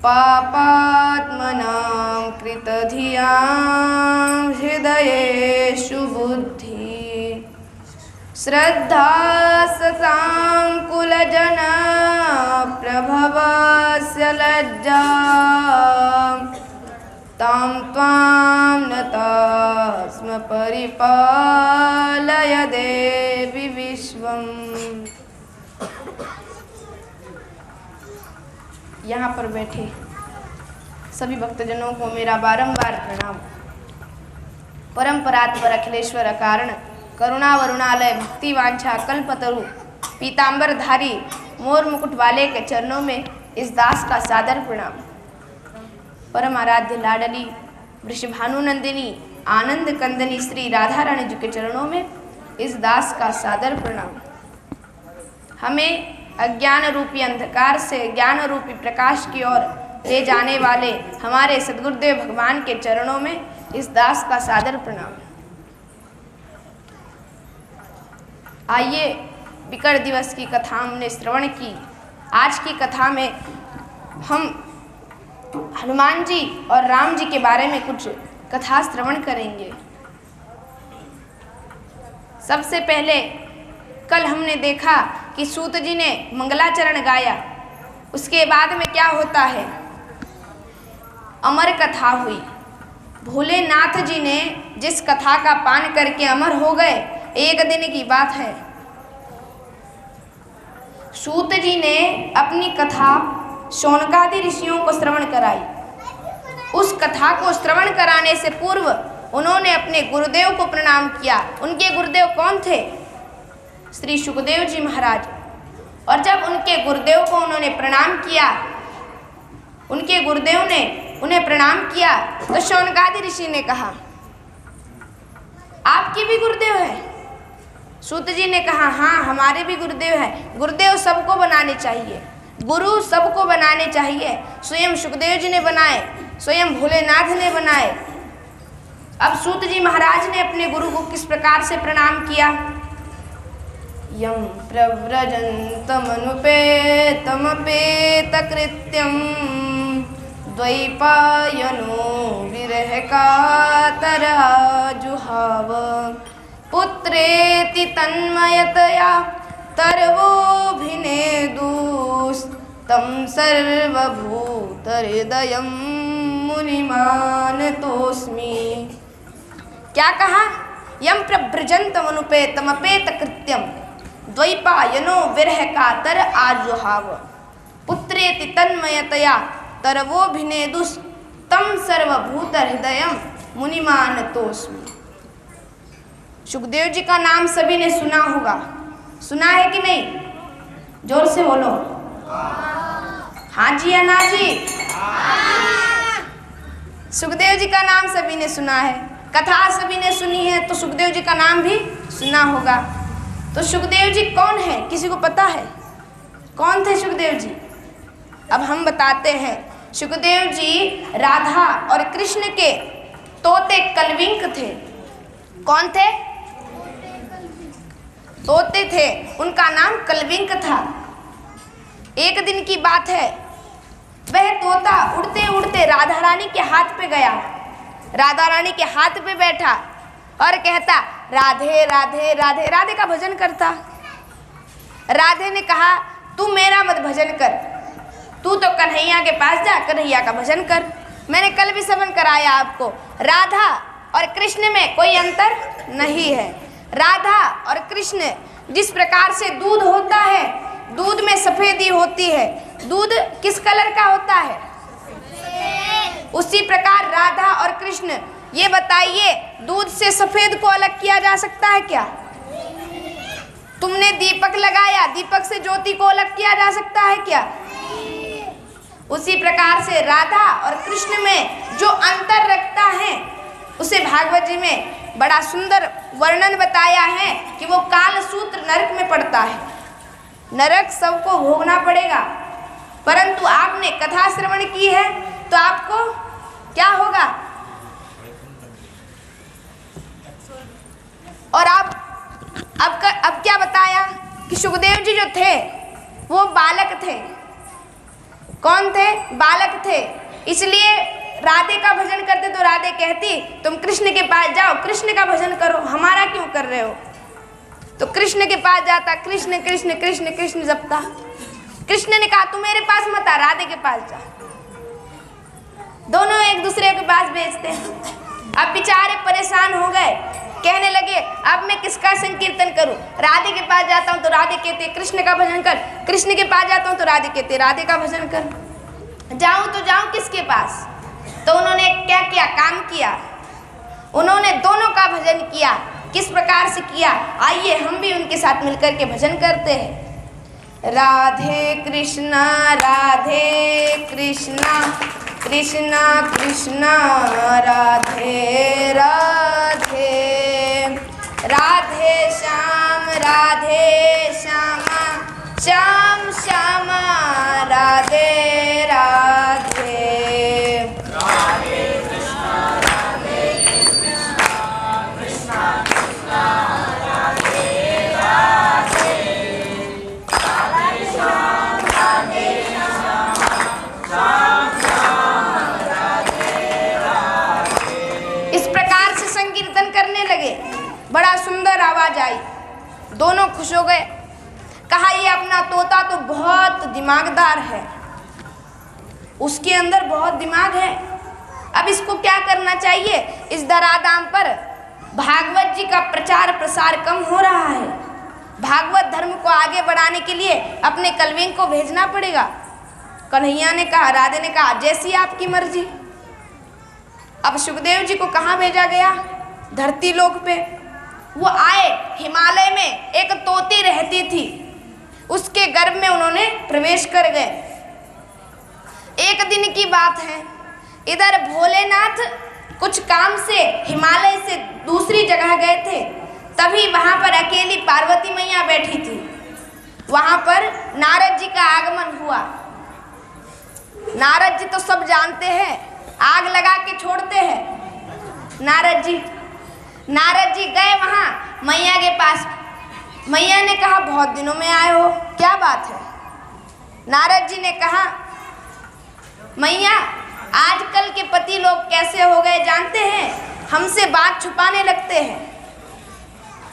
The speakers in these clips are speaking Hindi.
पापात्मनां कृतधियां हृदयेषु बुद्धि श्रद्धा सताङ्कुलजना प्रभवस्य लज्जा तां त्वां नतास्म परिपालय देवि विश्वम्। यहाँ पर बैठे सभी भक्तजनों को मेरा बारंबार प्रणाम। परम परात्पर अखिलेश्वर कारण करुणा वरुणालय भक्ति वांछा कल्पतरु पीतांबरधारी मोर मुकुट वाले के चरणों में इस दास का सादर प्रणाम। परम आराध्य लाडली वृषभानुनंदिनी आनंद कंदनी श्री राधा रानी जी के चरणों में इस दास का सादर प्रणाम। हमें अज्ञान रूपी अंधकार से ज्ञान रूपी प्रकाश की ओर ले जाने वाले हमारे सद्गुरुदेव भगवान के चरणों में इस दास का सादर प्रणाम। आइए विकट दिवस की कथा हमने श्रवण की। आज की कथा में हम हनुमान जी और राम जी के बारे में कुछ कथा श्रवण करेंगे। सबसे पहले कल हमने देखा कि सूत जी ने मंगलाचरण गाया। उसके बाद में क्या होता है, अमर कथा हुई। भोलेनाथ जी ने जिस कथा का पान करके अमर हो गए, एक दिन की बात है। सूत जी ने अपनी कथा शौनकादि ऋषियों को श्रवण कराई। उस कथा को श्रवण कराने से पूर्व उन्होंने अपने गुरुदेव को प्रणाम किया। उनके गुरुदेव कौन थे? श्री सुखदेव जी महाराज। और जब उनके गुरुदेव को उन्होंने प्रणाम किया, उनके गुरुदेव ने उन्हें प्रणाम किया, तो शौनकादि ऋषि ने कहा, आपके भी गुरुदेव है? सूत जी ने कहा, हाँ हमारे भी गुरुदेव है। गुरुदेव सबको बनाने चाहिए, गुरु सबको बनाने चाहिए। स्वयं सुखदेव जी ने बनाए, स्वयं भोलेनाथ ने बनाए। अब सूत जी महाराज ने अपने गुरु को किस प्रकार से प्रणाम किया? यं प्रव्रजन्तमनुपेतमपेतकृत्यं द्वैपायनो विरहकातराजुहाव पुत्रेति तन्मयतया तर्वोऽभिनेदुस्तं सर्वभूतहृदयं मुनिमानतोऽस्मि। क्या कहा? यं प्रव्रजन्तमनुपेतमपेतकृत्यं द्वैपायनो विरह कातर आजुहाव पुत्रेति तन्मयतया तरवोभिनेदुस् तम सर्वभूत हृदयम मुनिमानतोस्मि। सुखदेव जी का नाम सभी ने सुना होगा। सुना है कि नहीं? जोर से बोलो। हाँ जी या ना जी? सुखदेव जी का नाम सभी ने सुना है, कथा सभी ने सुनी है, तो सुखदेव जी का नाम भी सुना होगा। तो सुखदेव जी कौन है? किसी को पता है कौन थे सुखदेव जी? अब हम बताते हैं। सुखदेव जी राधा और कृष्ण के तोते कलविंक थे। कौन थे? तोते थे, उनका नाम कलविंक था। एक दिन की बात है, वह तोता उड़ते उड़ते राधा रानी के हाथ पे गया। राधा रानी के हाथ पे बैठा और कहता, राधे राधे राधे। राधे का भजन करता। राधे ने कहा, तू मेरा मत भजन कर, तू तो कन्हैया के पास जा, कन्हैया का भजन कर। मैंने कल भी श्रवण कराया आपको, राधा और कृष्ण में कोई अंतर नहीं है। राधा और कृष्ण जिस प्रकार से दूध होता है, दूध में सफेदी होती है। दूध किस कलर का होता है? उसी प्रकार राधा और कृष्ण। ये बताइए, दूध से सफेद को अलग किया जा सकता है क्या? तुमने दीपक लगाया, दीपक से ज्योति को अलग किया जा सकता है क्या? उसी प्रकार से राधा और कृष्ण में जो अंतर रखता है, उसे भागवत जी में बड़ा सुंदर वर्णन बताया है कि वो कालसूत्र नरक में पड़ता है। नरक सबको भोगना पड़ेगा, परंतु आपने कथा श्रवण की है तो आपको क्या होगा? और अब क्या बताया कि सुखदेव जी जो थे वो बालक थे। कौन थे? बालक थे। इसलिए राधे का भजन करते तो राधे कहती तुम कृष्ण के पास जाओ, कृष्ण का भजन करो, हमारा क्यों कर रहे हो? तो कृष्ण के पास जाता, कृष्ण कृष्ण कृष्ण कृष्ण जपता। कृष्ण ने कहा तू मेरे पास मत आ, राधे के पास जा। दोनों एक दूसरे के पास भेजते। अब बेचारे परेशान हो गए, कहने लगे अब मैं किसका संकीर्तन करूं? राधे के पास जाता हूं तो राधे कहते कृष्ण का भजन कर, कृष्ण के पास जाता हूं तो राधे कहते राधे का भजन कर। जाऊं तो जाऊं किसके पास? तो उन्होंने क्या किया? काम किया। उन्होंने दोनों का भजन किया। किस प्रकार से किया? आइए हम भी उनके साथ मिलकर के भजन करते हैं। राधे कृष्णा कृष्णा कृष्णा राधे राधे, राधे श्याम श्याम श्याम राधे राधे। बड़ा सुंदर आवाज आई, दोनों खुश हो गए। कहा ये अपना तोता तो बहुत दिमागदार है, उसके अंदर बहुत दिमाग है। अब इसको क्या करना चाहिए? इस धराधाम पर भागवत जी का प्रचार प्रसार कम हो रहा है, भागवत धर्म को आगे बढ़ाने के लिए अपने कलविंग को भेजना पड़ेगा। कन्हैया ने कहा, राधे ने कहा जैसी आपकी मर्जी। अब सुखदेव जी को कहाँ भेजा गया? धरती लोक पे। वो आए, हिमालय में एक तोती रहती थी, उसके गर्भ में उन्होंने प्रवेश कर गए। एक दिन की बात है, इधर भोलेनाथ कुछ काम से हिमालय से दूसरी जगह गए थे, तभी वहां पर अकेली पार्वती मैया बैठी थी। वहां पर नारद जी का आगमन हुआ। नारद जी तो सब जानते हैं, आग लगा के छोड़ते हैं। नारद जी गए वहां मैया के पास। मैया ने कहा बहुत दिनों में आए हो, क्या बात है? नारद जी ने कहा मैया आजकल के पति लोग कैसे हो गए जानते हैं, हमसे बात छुपाने लगते हैं।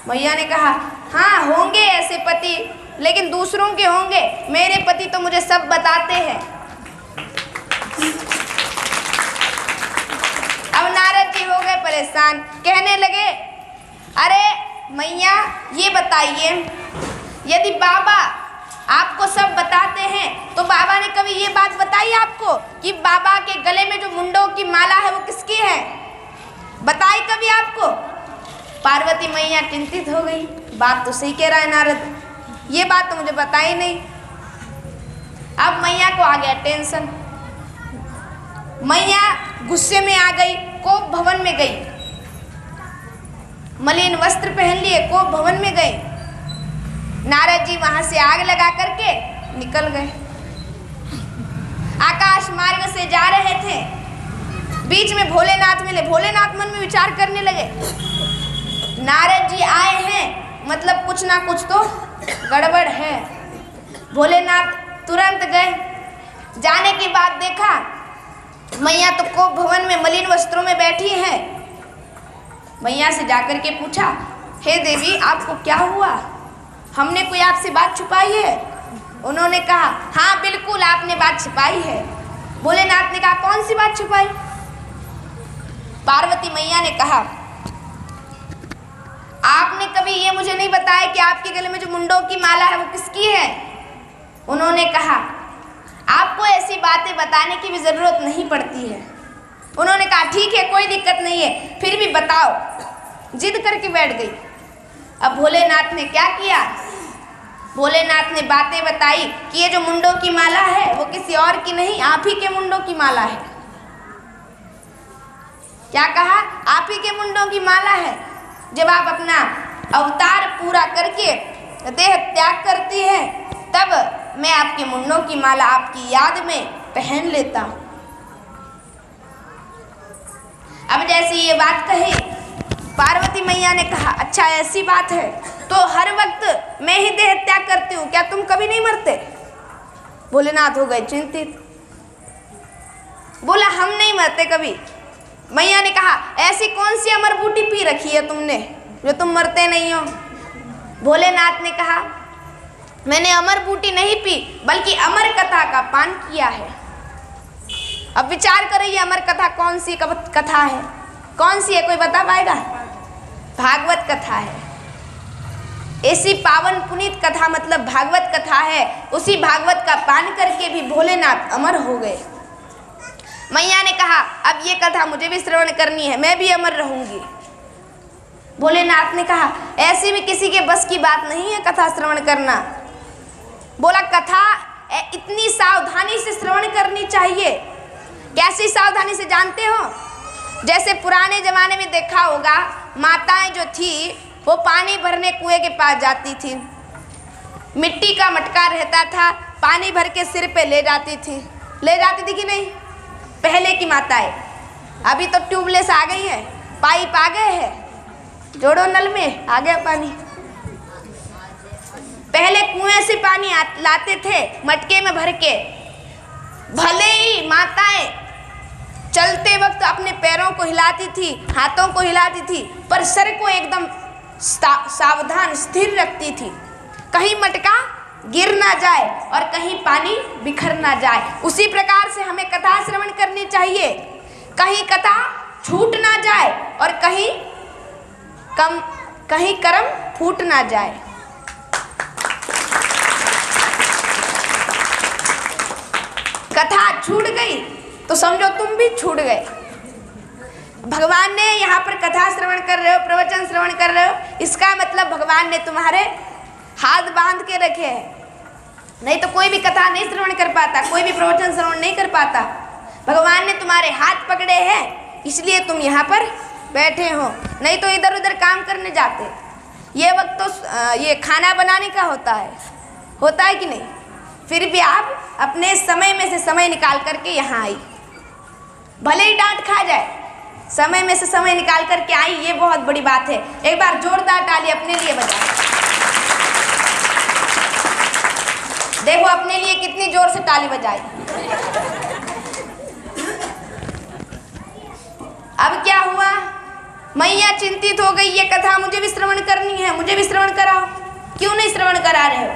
मैया ने कहा हाँ होंगे ऐसे पति, लेकिन दूसरों के होंगे, मेरे पति तो मुझे सब बताते हैं। अब नारद जी हो गए परेशान, कहने लगे अरे मैया ये बताइए, यदि बाबा आपको सब बताते हैं तो बाबा ने कभी ये बात बताई आपको कि बाबा के गले में जो मुंडों की माला है वो किसकी है? बताई कभी आपको? पार्वती मैया चिंतित हो गई, बात तो सही कह रहा है नारद, ये बात तो मुझे बताई नहीं। अब मैया को आ गया टेंशन, मैया गुस्से में आ गई, कोप भवन में गई, मलिन वस्त्र पहन लिए, कोप भवन में गए। नारद जी वहां से आग लगा करके निकल गए। आकाश मार्ग से जा रहे थे, बीच में भोलेनाथ मिले। भोलेनाथ मन में विचार करने लगे, नारद जी आए हैं मतलब कुछ ना कुछ तो गड़बड़ है। भोलेनाथ तुरंत गए, जाने के बाद देखा मैया तो कोप भवन में मलिन वस्त्रों में बैठी हैं। मैया से जाकर के पूछा, हे देवी आपको क्या हुआ? हमने कोई आपसे बात छुपाई है? उन्होंने कहा हाँ बिल्कुल आपने बात छुपाई है। भोलेनाथ ने कहा कौन सी बात छुपाई? पार्वती मैया ने कहा आपने कभी ये मुझे नहीं बताया कि आपके गले में जो मुंडों की माला है वो किसकी है? उन्होंने कहा आपको ऐसी बातें बताने की भी जरूरत नहीं पड़ती है। उन्होंने कहा ठीक है कोई दिक्कत नहीं है, फिर भी बताओ। जिद करके बैठ गई। अब भोलेनाथ ने क्या किया? भोलेनाथ ने बातें बताई कि ये जो मुंडों की माला है वो किसी और की नहीं, आप ही के मुंडों की माला है। क्या कहा? आप ही के मुंडों की माला है। जब आप अपना अवतार पूरा करके देह त्याग करती है तब मैं आपके मुंडों की माला आपकी याद में पहन लेता हूं। अब जैसे ये बात कही, पार्वती मैया ने कहा अच्छा ऐसी बात है तो हर वक्त मैं ही देह त्याग करती हूँ, क्या तुम कभी नहीं मरते? भोलेनाथ हो गए चिंतित, बोला हम नहीं मरते कभी। मैया ने कहा ऐसी कौन सी अमर बूटी पी रखी है तुमने जो तुम मरते नहीं हो? भोलेनाथ ने कहा मैंने अमर बूटी नहीं पी बल्कि अमर कथा का पान किया है। अब विचार करो ये अमर कथा कौन सी कथा है? कौन सी है, कोई बता पाएगा? भागवत कथा है। ऐसी पावन पुनीत कथा मतलब भागवत कथा है। उसी भागवत का पान करके भी भोलेनाथ अमर हो गए। मैया ने कहा अब ये कथा मुझे भी श्रवण करनी है, मैं भी अमर रहूंगी। भोलेनाथ ने कहा ऐसी भी किसी के बस की बात नहीं है कथा श्रवण करना। बोला कथा इतनी सावधानी से श्रवण करनी चाहिए। कैसी सावधानी से जानते हो? जैसे पुराने जमाने में देखा होगा माताएं जो थी वो पानी भरने कुएं के पास जाती थी, मिट्टी का मटका रहता था, पानी भर के सिर पे ले जाती थी कि नहीं? पहले की माताएं। अभी तो ट्यूबलेस आ गई है, पाइप आ गए हैं, जोड़ो नल में आ गया पानी। पहले कुएं से पानी लाते थे मटके में भर के। भले ही माताएं चलते वक्त अपने पैरों को हिलाती थी, हाथों को हिलाती थी, पर सर को एकदम सावधान स्थिर रखती थी, कहीं मटका गिर ना जाए और कहीं पानी बिखर ना जाए। उसी प्रकार से हमें कथा श्रवण करनी चाहिए, कहीं कथा छूट ना जाए और कहीं कर्म फूट ना जाए। कथा छूट गई तो समझो तुम भी छूट गए। भगवान ने यहाँ पर कथा श्रवण कर रहे हो, प्रवचन श्रवण कर रहे हो, इसका मतलब भगवान ने तुम्हारे हाथ बांध के रखे हैं। नहीं तो कोई भी कथा नहीं श्रवण कर पाता, कोई भी प्रवचन श्रवण नहीं कर पाता। भगवान ने तुम्हारे हाथ पकड़े हैं इसलिए तुम यहाँ पर बैठे हो, नहीं तो इधर उधर काम करने जाते। ये वक्त तो ये खाना बनाने का होता है कि नहीं? फिर भी आप अपने समय में से समय निकाल करके यहाँ आई। भले ही डांट खा जाए, समय में से समय निकाल करके आई, ये बहुत बड़ी बात है। एक बार जोरदार ताली अपने लिए बजाएं। देखो अपने लिए कितनी जोर से ताली बजाई। अब क्या हुआ? मैया चिंतित हो गई, ये कथा मुझे भी श्रवण करनी है, मुझे भी श्रवण कराओ। क्यों नहीं श्रवण करा रहे हो?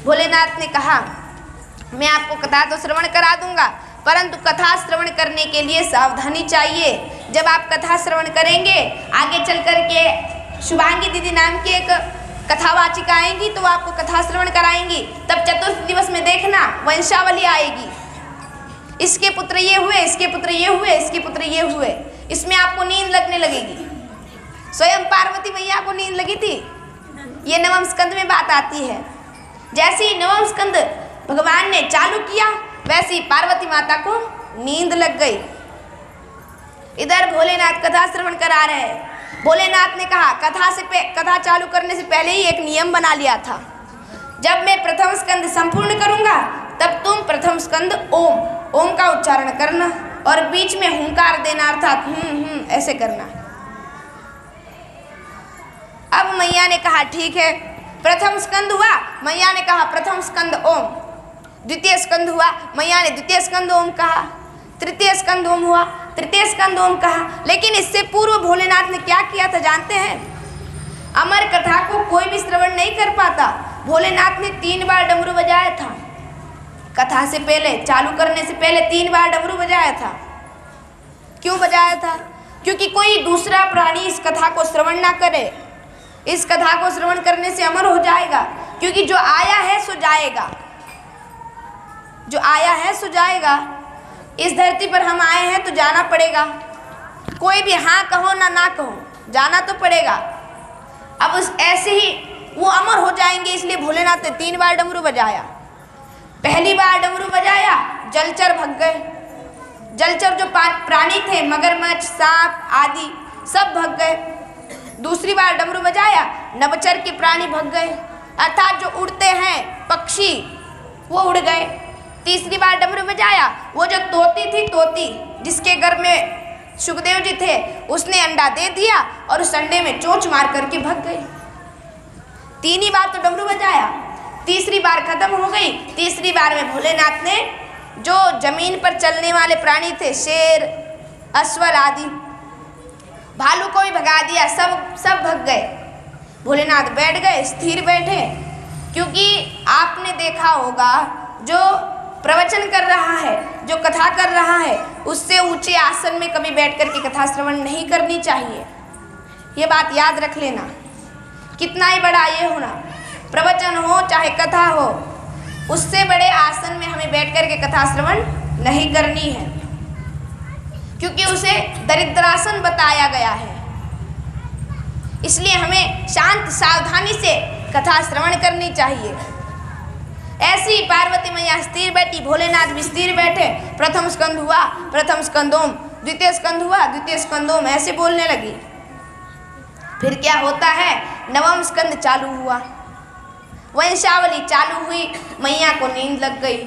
भोलेनाथ ने कहा मैं आपको कथा तो श्रवण करा दूंगा, परंतु कथा श्रवण करने के लिए सावधानी चाहिए। जब आप कथा श्रवण करेंगे, आगे चल करके शुभांगी दीदी नाम की एक कथावाचिका आएंगी तो आपको कथा श्रवण कराएंगी। तब चतुर्थ दिवस में देखना वंशावली आएगी, इसके पुत्र ये हुए, इसके पुत्र ये हुए, इसके पुत्र ये हुए। इसमें आपको नींद लगने लगेगी। स्वयं पार्वती मैया को नींद लगी थी। ये नवम स्कंद में बात आती है। जैसे ही नवम स्कंद भगवान ने चालू किया वैसी पार्वती माता को नींद लग गई। इधर भोलेनाथ कथा श्रवण करा रहे हैं। भोलेनाथ ने कहा कथा चालू करने से पहले ही एक नियम बना लिया था, जब मैं प्रथम स्कंद संपूर्ण करूंगा तब तुम प्रथम स्कंद ओम का उच्चारण करना और बीच में हुंकार देना, अर्थात ऐसे करना। अब मैया ने कहा ठीक है। प्रथम स्कंद हुआ, मैया ने कहा प्रथम स्कंद ओम। द्वितीय स्कंद हुआ, मैया ने द्वितीय स्कंद ओम कहा। तृतीय स्कंद ओम हुआ, तृतीय स्कंद ओम कहा। लेकिन इससे पूर्व भोलेनाथ ने क्या किया था जानते हैं? अमर कथा को कोई भी श्रवण नहीं कर पाता। भोलेनाथ ने 3 बार डमरू बजाया था। कथा से पहले, चालू करने से पहले 3 बार डमरू बजाया था। क्यों बजाया था? क्योंकि कोई दूसरा प्राणी इस कथा को श्रवण ना करे। इस कथा को श्रवण करने से अमर हो जाएगा, क्योंकि जो आया है सो जाएगा। जो आया है सो जाएगा। इस धरती पर हम आए हैं तो जाना पड़ेगा। कोई भी हाँ कहो ना कहो, जाना तो पड़ेगा। अब उस ऐसे ही वो अमर हो जाएंगे, इसलिए भोलेनाथ ने 3 बार डमरू बजाया। पहली बार डमरू बजाया, जलचर भग गए। जलचर जो प्राणी थे, मगरमच्छ, सांप आदि, सब भग गए। दूसरी बार डमरू बजाया, नवचर के प्राणी भग गए, अर्थात जो उड़ते हैं पक्षी वो उड़ गए। तीसरी बार डमरू बजाया, वो जो तोती थी, तोती जिसके घर में सुखदेव जी थे, उसने अंडा दे दिया और उस अंडे में चोंच मार करके भग गई। 3 ही बार तो डमरू बजाया, तीसरी बार खत्म हो गई। तीसरी बार में भोलेनाथ ने जो जमीन पर चलने वाले प्राणी थे, शेर, अश्वर आदि, भालू को भी भगा दिया, सब भग गए। भोलेनाथ बैठ गए, स्थिर बैठे, क्योंकि आपने देखा होगा जो प्रवचन कर रहा है, जो कथा कर रहा है, उससे ऊंचे आसन में कभी बैठ कर के कथा श्रवण नहीं करनी चाहिए। ये बात याद रख लेना, कितना ही बड़ा ये होना, प्रवचन हो चाहे कथा हो, उससे बड़े आसन में हमें बैठ कर के कथा श्रवण नहीं करनी है, क्योंकि उसे दरिद्रासन बताया गया है। इसलिए हमें शांत सावधानी से कथा श्रवण करनी चाहिए। ऐसी पार्वती मैया स्थिर बैठी, भोलेनाथ भी स्थिर बैठे। प्रथम स्कंद हुआ, प्रथम स्कंदोम, द्वितीय स्कंद हुआ, द्वितीय स्कंदोम, ऐसे बोलने लगी। फिर क्या होता है, नवम स्कंद चालू हुआ, वंशावली चालू हुई, मैया को नींद लग गई।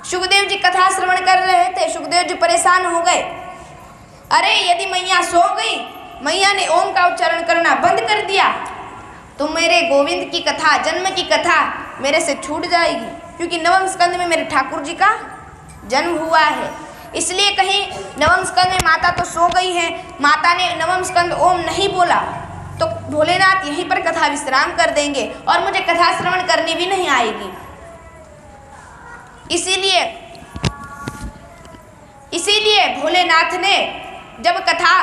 सुखदेव जी कथा श्रवण कर रहे थे, सुखदेव जी परेशान हो गए। अरे यदि मैया सो गई, मैया ने ओम का उच्चारण करना बंद कर दिया, तो मेरे गोविंद की कथा, जन्म की कथा मेरे से छूट जाएगी, क्योंकि नवम स्कंद में मेरे ठाकुर जी का जन्म हुआ है। इसलिए कहीं नवम स्कंद में माता तो सो गई है, माता ने नवम स्कंद ओम नहीं बोला, तो भोलेनाथ यहीं पर कथा विश्राम कर देंगे और मुझे कथा श्रवण करनी भी नहीं आएगी। इसीलिए भोलेनाथ ने जब कथा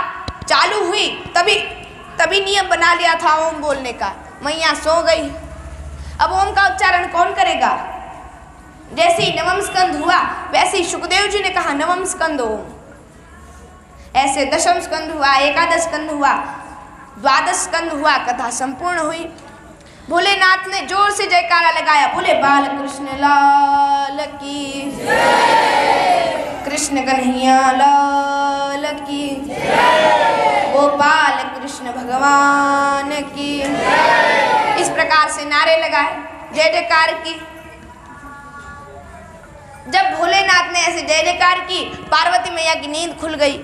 चालू हुई तभी नियम बना लिया था ओम बोलने का। मैया सो गई, अब ओम का उच्चारण कौन करेगा। जैसे ही नवम स्कंद हुआ, वैसे ही सुखदेव जी ने कहा नवम स्कंद ओम। ऐसे दशम स्कंद हुआ, एकादश स्कंद हुआ, द्वादश स्कंद हुआ, कथा संपूर्ण हुई। भोलेनाथ ने जोर से जयकारा लगाया, बोले बाल कृष्ण लाल की जय, कृष्ण कन्हैया लाल की जय, गोपाल कृष्ण भगवान की जय। इस प्रकार से नारे लगाए, जय जयकार की। जब भोलेनाथ ने ऐसे जय जयकार की, पार्वती मैया की नींद खुल गई।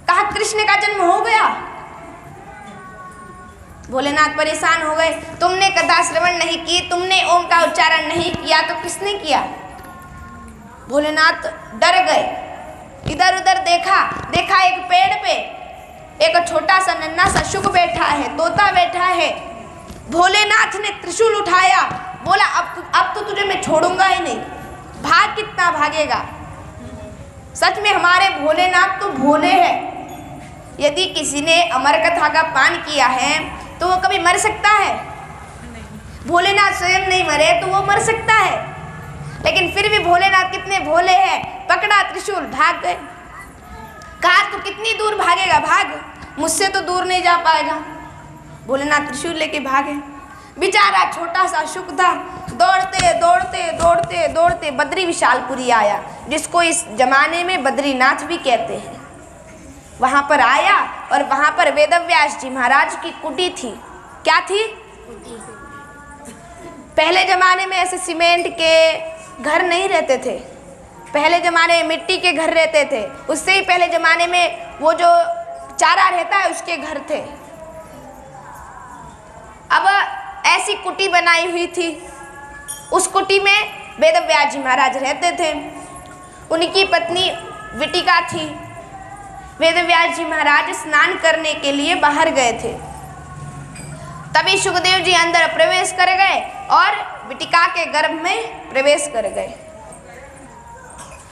कहा कृष्ण का जन्म हो गया। भोलेनाथ परेशान हो गए, तुमने कथा श्रवण नहीं की, तुमने ओम का उच्चारण नहीं किया, तो किसने किया। भोलेनाथ डर गए, इधर उधर देखा एक पेड़ पे एक छोटा सा नन्हा सा शुक बैठा है, तोता बैठा है। भोलेनाथ ने त्रिशूल उठाया, बोला अब तो तुझे मैं छोड़ूंगा ही नहीं, भाग कितना भागेगा। सच में हमारे भोलेनाथ तो भोले हैं। यदि किसी ने अमर कथा का पान किया है तो वो कभी मर सकता है। भोलेनाथ स्वयं नहीं मरे तो वो मर सकता है, लेकिन फिर भी भोलेनाथ कितने भोले हैं। पकड़ा त्रिशूल, भाग गए। कहा तू कितनी दूर भागेगा, भाग, मुझसे तो दूर नहीं जा पाएगा। भोलेनाथ त्रिशूल लेके भागे। बेचारा छोटा सा शुक था, दौड़ते दौड़ते दौड़ते दौड़ते बद्री विशालपुरी आया, जिसको इस जमाने में बद्रीनाथ भी कहते हैं। वहाँ पर आया और वहाँ पर वेदव्यास जी महाराज की कुटी थी। क्या थी? पहले जमाने में ऐसे सीमेंट के घर नहीं रहते थे, पहले जमाने में मिट्टी के घर रहते थे। उससे ही पहले जमाने में वो जो चारा रहता है उसके घर थे। अब ऐसी कुटी बनाई हुई थी, उस कुटी में वेदव्यास जी महाराज रहते थे। उनकी पत्नी विटिका थी। वेदव्यास जी महाराज स्नान करने के लिए बाहर गए थे, तभी सुखदेव जी अंदर प्रवेश कर गए और विटिका के गर्भ में प्रवेश कर गए।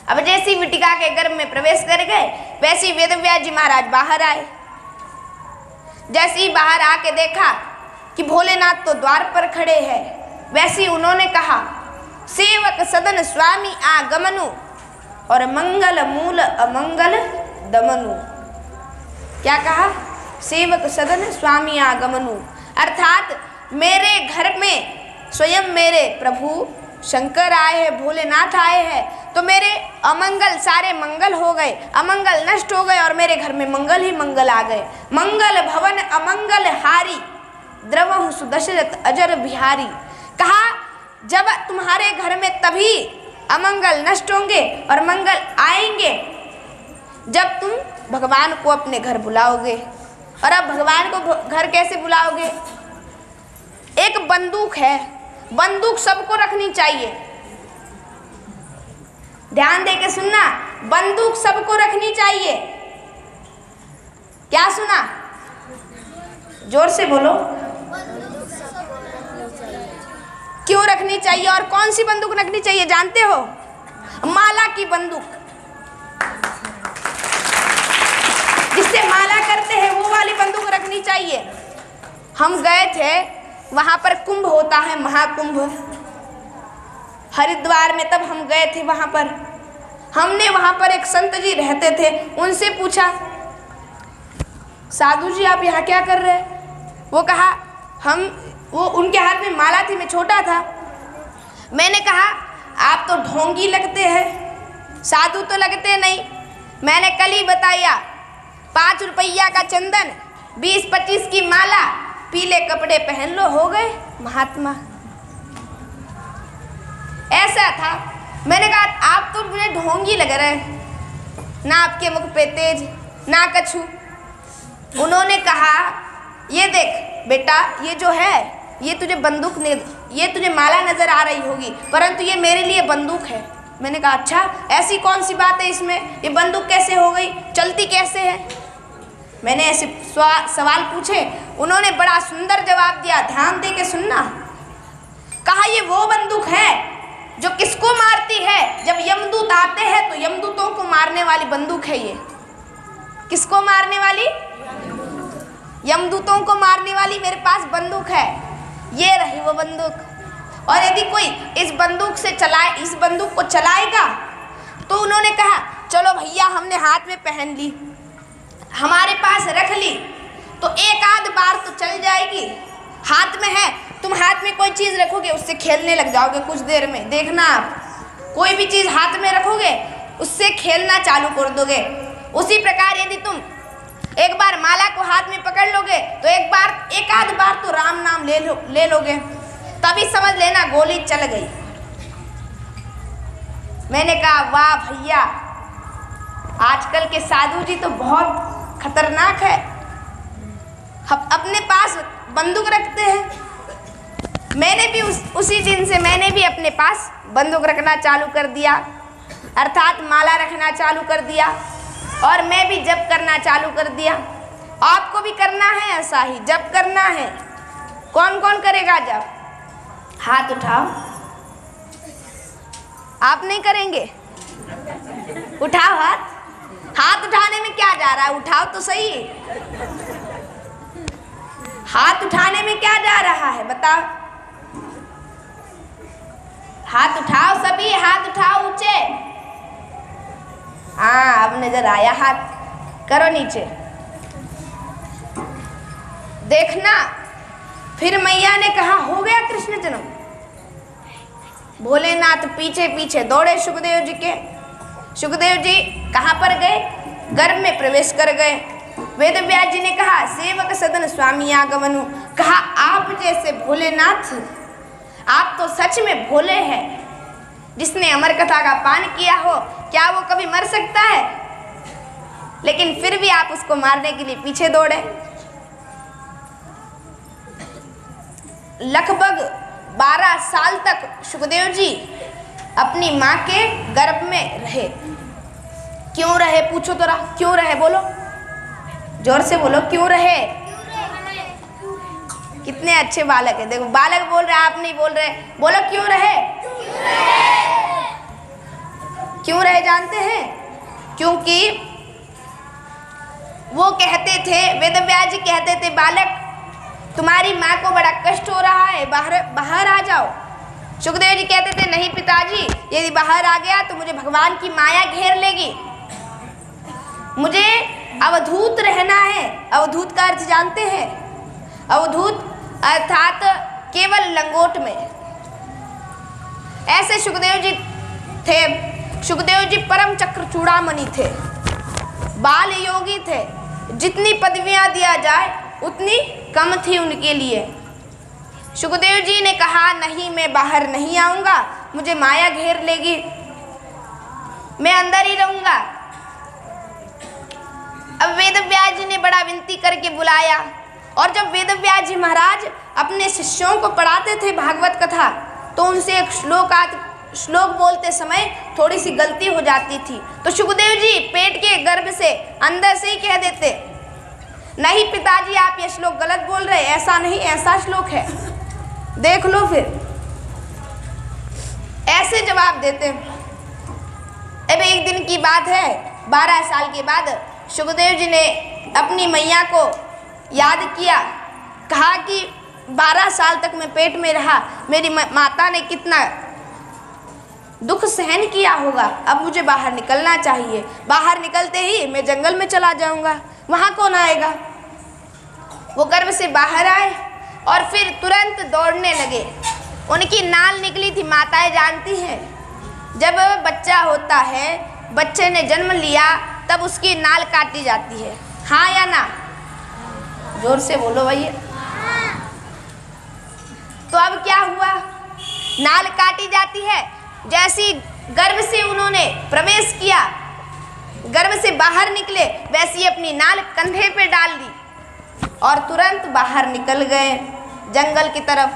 अब जैसी विटिका के गर्भ में प्रवेश कर गए, वैसी वेदव्यास जी महाराज बाहर आए। जैसे ही बाहर आके देखा कि भोलेनाथ तो द्वार पर खड़े हैं, वैसे उन्होंने कहा सेवक सदन स्वामी आगमनु और मंगल मूल अमंगल दमनु। क्या कहा? सेवक सदन स्वामी आगमनु, अर्थात मेरे घर में स्वयं मेरे प्रभु शंकर आए हैं, भोलेनाथ आए हैं, तो मेरे अमंगल सारे मंगल हो गए, अमंगल नष्ट हो गए और मेरे घर में मंगल ही मंगल आ गए। मंगल भवन अमंगल हारी, द्रवहु सुदशरथ अजर बिहारी। कहा जब तुम्हारे घर में तभी अमंगल नष्ट होंगे और मंगल आएंगे जब तुम भगवान को अपने घर बुलाओगे। और अब भगवान को घर कैसे बुलाओगे? एक बंदूक है, बंदूक सबको रखनी चाहिए। ध्यान दे के सुनना, बंदूक सबको रखनी चाहिए। क्या सुना? जोर से बोलो। क्यों रखनी चाहिए और कौन सी बंदूक रखनी चाहिए जानते हो? माला की बंदूक, जिससे माला करते हैं वो वाली बंदूक रखनी चाहिए। हम गए थे, वहां पर कुंभ होता है, महाकुंभ, हरिद्वार में, तब हम गए थे वहां पर। हमने वहां पर एक संत जी रहते थे, उनसे पूछा, साधु जी आप यहाँ क्या कर रहे हैं? वो कहा वो उनके हाथ में माला थी, मैं छोटा था। मैंने कहा आप तो ढोंगी लगते हैं, साधु तो लगते नहीं। मैंने कल ही बताया, 5 रुपया का चंदन, 20-25 की माला, पीले कपड़े पहन लो, हो गए महात्मा। ऐसा था। मैंने कहा आप तो मुझे ढोंगी लग रहे हैं, ना आपके मुख पे तेज ना कछु। उन्होंने कहा ये देख बेटा, ये जो है ये तुझे बंदूक ये तुझे माला नजर आ रही होगी, परंतु ये मेरे लिए बंदूक है। मैंने कहा अच्छा, ऐसी कौन सी बात है इसमें, ये बंदूक कैसे हो गई, चलती कैसे है? मैंने ऐसे सवाल पूछे, उन्होंने बड़ा सुंदर जवाब दिया। ध्यान दे के सुनना। कहा ये वो बंदूक है जो किसको मारती है? जब यमदूत आते हैं तो यमदूतों को मारने वाली बंदूक है ये। किसको मारने वाली? यमदूतों को मारने वाली मेरे पास बंदूक है। ये रही वो बंदूक। और यदि कोई इस बंदूक को चलाएगा तो उन्होंने कहा चलो भैया, हमने हाथ में पहन ली, हमारे पास रख ली, तो एक आध बार तो चल जाएगी। हाथ में है, तुम हाथ में कोई चीज़ रखोगे उससे खेलने लग जाओगे कुछ देर में। देखना आप कोई भी चीज़ हाथ में रखोगे उससे खेलना चालू कर दोगे। उसी प्रकार यदि तुम एक बार माला को हाथ में पकड़ लोगे तो एक आध बार तो राम नाम ले लोगे, तभी समझ लेना गोली चल गई। मैंने कहा वाह भैया, आजकल के साधु जी तो बहुत खतरनाक है, हम अपने पास बंदूक रखते हैं। मैंने भी उसी दिन से मैंने भी अपने पास बंदूक रखना चालू कर दिया, अर्थात माला रखना चालू कर दिया, और मैं भी जप करना चालू कर दिया। आपको भी करना है ऐसा ही, जप करना है। कौन कौन करेगा जप? हाथ उठाओ। आप नहीं करेंगे? उठाओ हाथ। हाथ उठाने में क्या जा रहा है, उठाओ तो सही। हाथ उठाने में क्या जा रहा है बताओ? हाथ उठाओ सभी, हाथ उठाओ ऊंचे। हाँ अब नजर आया हाथ, करो नीचे। देखना, फिर मैया ने कहा हो गया कृष्ण जन्म। भोलेनाथ पीछे पीछे दौड़े सुखदेव जी के। सुखदेव जी कहाँ पर गए? गर्भ में प्रवेश कर गए। वेद व्यास जी ने कहा सेवक सदन स्वामी आगमनु। कहा आप जैसे भोलेनाथ, आप तो सच में भोले हैं। जिसने अमर कथा का पान किया हो, क्या वो कभी मर सकता है? लेकिन फिर भी आप उसको मारने के लिए पीछे दौड़े। लगभग 12 साल तक सुखदेव जी अपनी माँ के गर्भ में रहे। क्यों रहे पूछो तो क्यों रहे? बोलो, जोर से बोलो, क्यों रहे? कितने अच्छे बालक है, देखो बालक बोल रहे, आप नहीं बोल रहे। बोलो क्यों रहे? क्यों रहे जानते हैं? क्योंकि वो कहते थे, वेद व्यास जी कहते थे, बालक तुम्हारी माँ को बड़ा कष्ट हो रहा है, बाहर आ जाओ। सुखदेव जी कहते थे नहीं पिताजी, यदि बाहर आ गया तो मुझे भगवान की माया घेर लेगी, मुझे अवधूत रहना है। अवधूत का अर्थ जानते हैं? अवधूत अर्थात केवल लंगोट में। ऐसे सुखदेव जी थे। सुखदेव जी परम चक्र चूड़ामणि थे, बाल योगी थे। जितनी पदवियां दिया जाए उतनी कम थी उनके लिए। सुखदेव जी ने कहा नहीं, मैं बाहर नहीं आऊँगा, मुझे माया घेर लेगी, मैं अंदर ही रहूँगा। अब वेद व्यास जी ने बड़ा विनती करके बुलाया, और जब वेद व्यास जी महाराज अपने शिष्यों को पढ़ाते थे भागवत कथा, तो उनसे एक श्लोक श्लोक बोलते समय थोड़ी सी गलती हो जाती थी, तो सुखदेव जी पेट के गर्भ से अंदर से ही कह देते, नहीं पिताजी आप ये श्लोक गलत बोल रहे, ऐसा नहीं, ऐसा श्लोक है, देख लो फिर। ऐसे जवाब देते। अब एक दिन की बात है, 12 साल के बाद सुखदेव जी ने अपनी मैया को याद किया, कहा कि 12 साल तक मैं पेट में रहा, मेरी माता ने कितना दुख सहन किया होगा, अब मुझे बाहर निकलना चाहिए। बाहर निकलते ही मैं जंगल में चला जाऊंगा, वहाँ कौन आएगा। वो गर्भ से बाहर आए और फिर तुरंत दौड़ने लगे। उनकी नाल निकली थी। माताएं जानती हैं, जब बच्चा होता है, बच्चे ने जन्म लिया, तब उसकी नाल काटी जाती है, हाँ या ना, जोर से बोलो भैया। तो अब क्या हुआ, नाल काटी जाती है। जैसी गर्भ से उन्होंने प्रवेश किया, गर्भ से बाहर निकले, वैसी अपनी नाल कंधे पे डाल ली और तुरंत बाहर निकल गए जंगल की तरफ।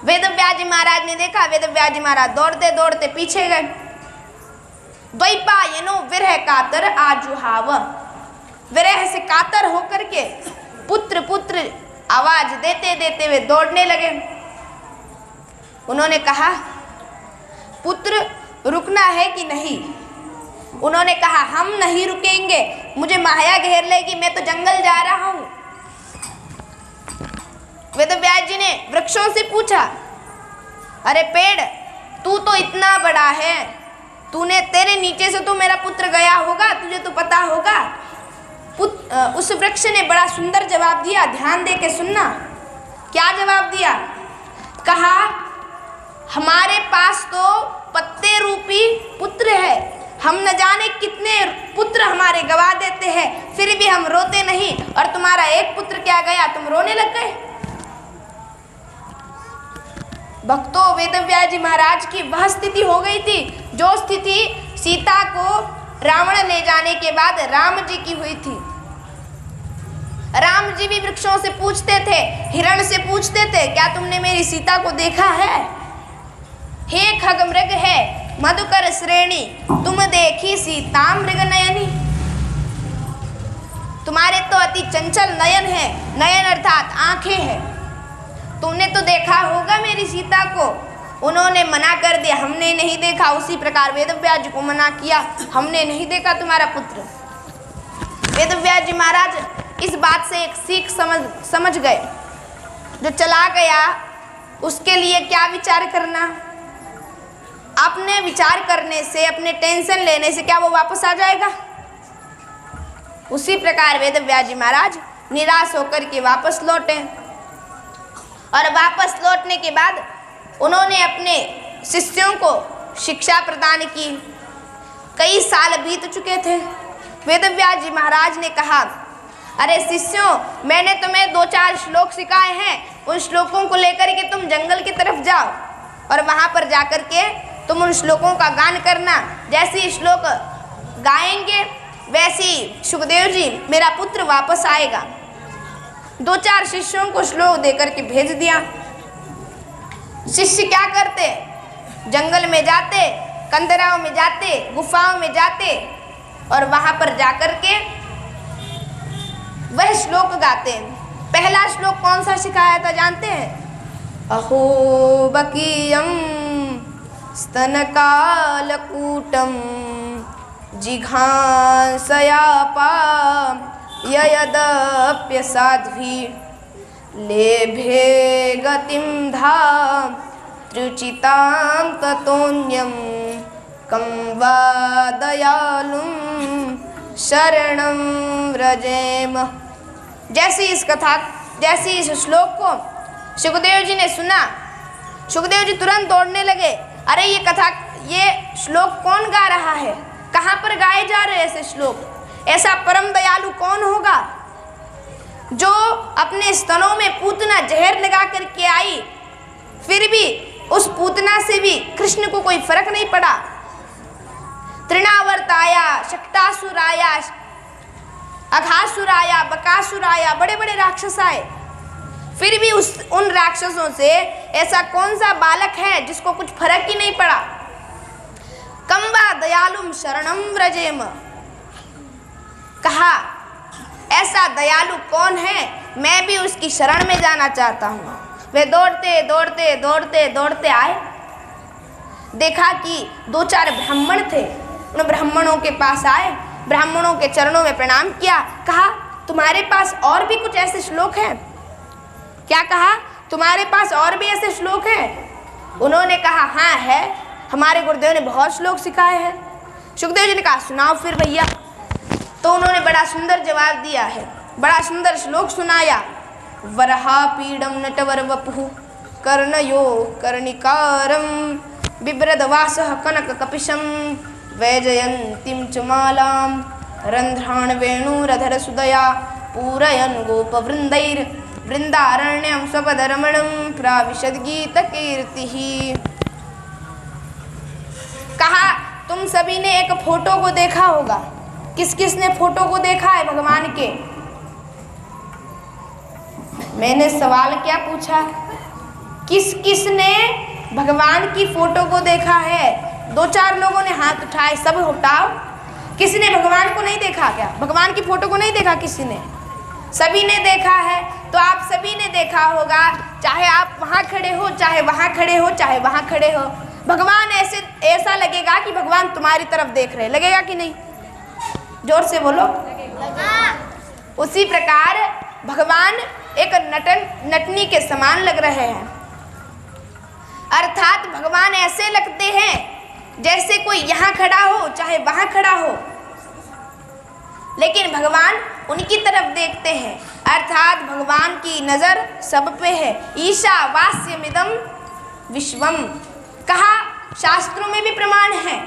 वेदव्यास जी महाराज ने देखा, वेदव्यास जी महाराज दौड़ते दौड़ते पीछे गए। द्वैपायनो विरह कातर आजुहाव, विरह से कातर होकर के पुत्र पुत्र आवाज देते देते वे दौड़ने लगे। उन्होंने कहा, पुत्र रुकना है कि नहीं। उन्होंने कहा, हम नहीं रुकेंगे, मुझे माया घेर लेगी, मैं तो जंगल जा रहा हूं। वेदव्यास जी ने वृक्षों से पूछा, अरे पेड़, तू तो इतना बड़ा है, तूने, तेरे नीचे से तो मेरा पुत्र गया होगा, तुझे तो पता होगा। उस वृक्ष ने बड़ा सुंदर जवाब दिया, ध्यान दे के सुनना। क्या जवाब दिया, कहा, हमारे पास तो पत्ते रूपी पुत्र है, हम न जाने कितने पुत्र हमारे गवा देते हैं, फिर भी हम रोते नहीं, और तुम्हारा एक पुत्र क्या गया, तुम रोने लग गए। भक्तों, वेदव्यास जी महाराज की वह स्थिति हो गई थी जो स्थिति सीता को रावण ले जाने के बाद राम जी की हुई थी। राम जी भी वृक्षों से पूछते थे, हिरण से पूछते थे, क्या तुमने मेरी सीता को देखा है। हे खग मृग है मधुकर श्रेणी, तुम देखी सीता मृग नयनी। तुम्हारे तो अति चंचल नयन है, नयन अर्थात आंखें हैं, तुमने तो देखा होगा मेरी सीता को। उन्होंने मना कर दिया, हमने नहीं देखा। उसी प्रकार वेदव्यास जी को मना किया, हमने नहीं देखा तुम्हारा पुत्र। वेदव्यास जी महाराज इस बात से एक सीख समझ गए, जो चला गया उसके लिए क्या विचार करना। अपने विचार करने से, अपने टेंशन लेने से क्या वो वापस आ जाएगा। उसी प्रकार वेदव्यास जी महाराज निराश होकर के वापस लौटे, और वापस लौटने के बाद उन्होंने अपने शिष्यों को शिक्षा प्रदान की। कई साल बीत चुके थे। वेदव्यास जी महाराज ने कहा, अरे शिष्यों, मैंने तुम्हें 2-4 श्लोक सिखाए हैं, उन श्लोकों को लेकर के तुम जंगल की तरफ जाओ और वहाँ पर जाकर के तुम उन श्लोकों का गान करना। जैसे श्लोक गाएंगे वैसी सुखदेव जी मेरा पुत्र वापस आएगा। 2-4 शिष्यों को श्लोक देकर के भेज दिया। शिष्य क्या करते, जंगल में जाते, कंदराओं में जाते, गुफाओं में जाते और वहां पर जाकर के वह श्लोक गाते। पहला श्लोक कौन सा सिखाया था जानते हैं? अहो बकीयम स्तनकालकूटम जिघांसयापा ययदप्यसाध्वी लेभे गतिं धाम त्रुचितां ततोन्यं कं वा दयालुं शरणं व्रजेम। जैसे इस श्लोक को सुखदेव जी ने सुना, सुखदेव जी तुरंत दौड़ने लगे। अरे ये श्लोक कौन गा रहा है, कहाँ पर गाए जा रहे ऐसे श्लोक? ऐसा परम दयालु कौन होगा जो अपने स्तनों में पूतना जहर लगा करके आई, फिर भी उस पूतना से भी कृष्ण को कोई फर्क नहीं पड़ा। तृणावर्त आया, शक्तासुर आया, अघासुर आया, बकासुर आया, बड़े बड़े राक्षस आए, फिर भी उन राक्षसों से ऐसा कौन सा बालक है जिसको कुछ फर्क ही नहीं पड़ा। ऐसा दयालुम शरणम व्रजेम। कहा ऐसा दयालु कौन है, मैं भी उसकी शरण में जाना चाहता हूँ। वे दौड़ते दौड़ते दौड़ते दौड़ते आए, देखा कि 2-4 ब्राह्मण थे। उन ब्राह्मणों के पास आए, ब्राह्मणों के चरणों में प्रणाम किया। कहा तुम्हारे पास और भी कुछ ऐसे श्लोक हैं क्या? कहा तुम्हारे पास और भी ऐसे श्लोक हैं? उन्होंने कहा हाँ है, हमारे गुरुदेव ने बहुत श्लोक सिखाए हैं। सुखदेव जी ने कहा सुनाओ फिर भैया। तो उन्होंने बड़ा सुंदर जवाब दिया है, बड़ा सुंदर श्लोक सुनाया। वरहा पीडम नटवर वपुः कर्णयो कर्णिकारम बिभ्रदवासः कनक कपिशम वैजयंतीं च मालां रंध्राण वेणुरधर सुदया पूरयन् गोपवृन्दैर् वृंदारण्यं स्वपदरमणं प्राविशद गीत कीर्तिः। कहा तुम सभी ने एक फोटो को देखा होगा। किस किस ने फोटो को देखा है भगवान के? मैंने सवाल क्या पूछा? किस किस ने भगवान की फोटो को देखा है? 2-4 लोगों ने हाथ उठाए, सब उठाओ। किसी ने भगवान को नहीं देखा क्या? भगवान की फोटो को नहीं देखा किसी ने? सभी ने देखा है। तो आप सभी ने देखा होगा, चाहे आप वहाँ खड़े हो, चाहे वहाँ खड़े हो, चाहे वहाँ खड़े हो, भगवान ऐसा लगेगा कि भगवान तुम्हारी तरफ देख रहे। लगेगा कि नहीं? जोर से बोलो। उसी प्रकार भगवान एक नटनी के समान लग रहे हैं। अर्थात भगवान ऐसे लगते हैं जैसे कोई यहाँ खड़ा हो, चाहे वहाँ खड़ा हो, लेकिन भगवान उनकी तरफ देखते हैं। अर्थात भगवान की नज़र सब पे है। ईशावास्यमिदं विश्वम। कहा शास्त्रों में भी प्रमाण है।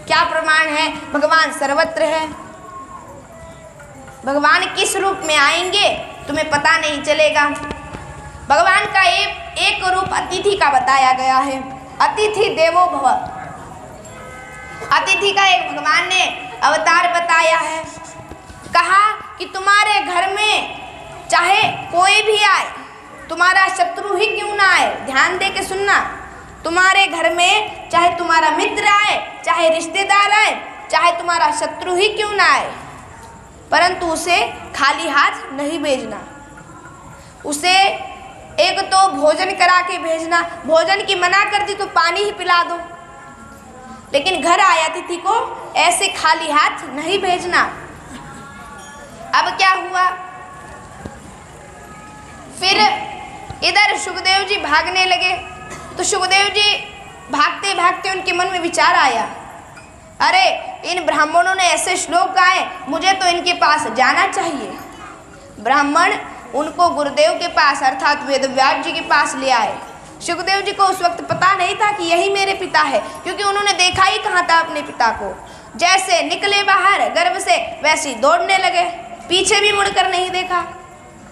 क्या प्रमाण है? भगवान सर्वत्र है। भगवान किस रूप में आएंगे तुम्हें पता नहीं चलेगा। भगवान का एक रूप अतिथि का बताया गया है। अतिथि देवो भव। अतिथि का एक भगवान ने अवतार बताया है। कहा कि तुम्हारे घर में चाहे कोई भी आए, तुम्हारा शत्रु ही क्यों ना आए, ध्यान दे के सुनना, तुम्हारे घर में चाहे तुम्हारा मित्र आए, चाहे रिश्तेदार आए, चाहे तुम्हारा शत्रु ही क्यों ना आए, परंतु उसे खाली हाथ नहीं भेजना। उसे एक तो भोजन करा के भेजना। भोजन की मना कर दी तो पानी ही पिला दो, लेकिन घर आए अतिथि को ऐसे खाली हाथ नहीं भेजना। अब क्या हुआ? फिर इधर सुखदेव जी भागने लगे। तो सुखदेव जी भागते भागते उनके मन में विचार आया, अरे इन ब्राह्मणों ने ऐसे श्लोक गाए, मुझे तो इनके पास जाना चाहिए। ब्राह्मण उनको गुरुदेव के पास अर्थात वेदव्यास जी के पास ले आए। सुखदेव जी को उस वक्त पता नहीं था कि यही मेरे पिता है, क्योंकि उन्होंने देखा ही कहाँ था अपने पिता को। जैसे निकले बाहर गर्भ से वैसे ही दौड़ने लगे, पीछे भी मुड़कर नहीं देखा।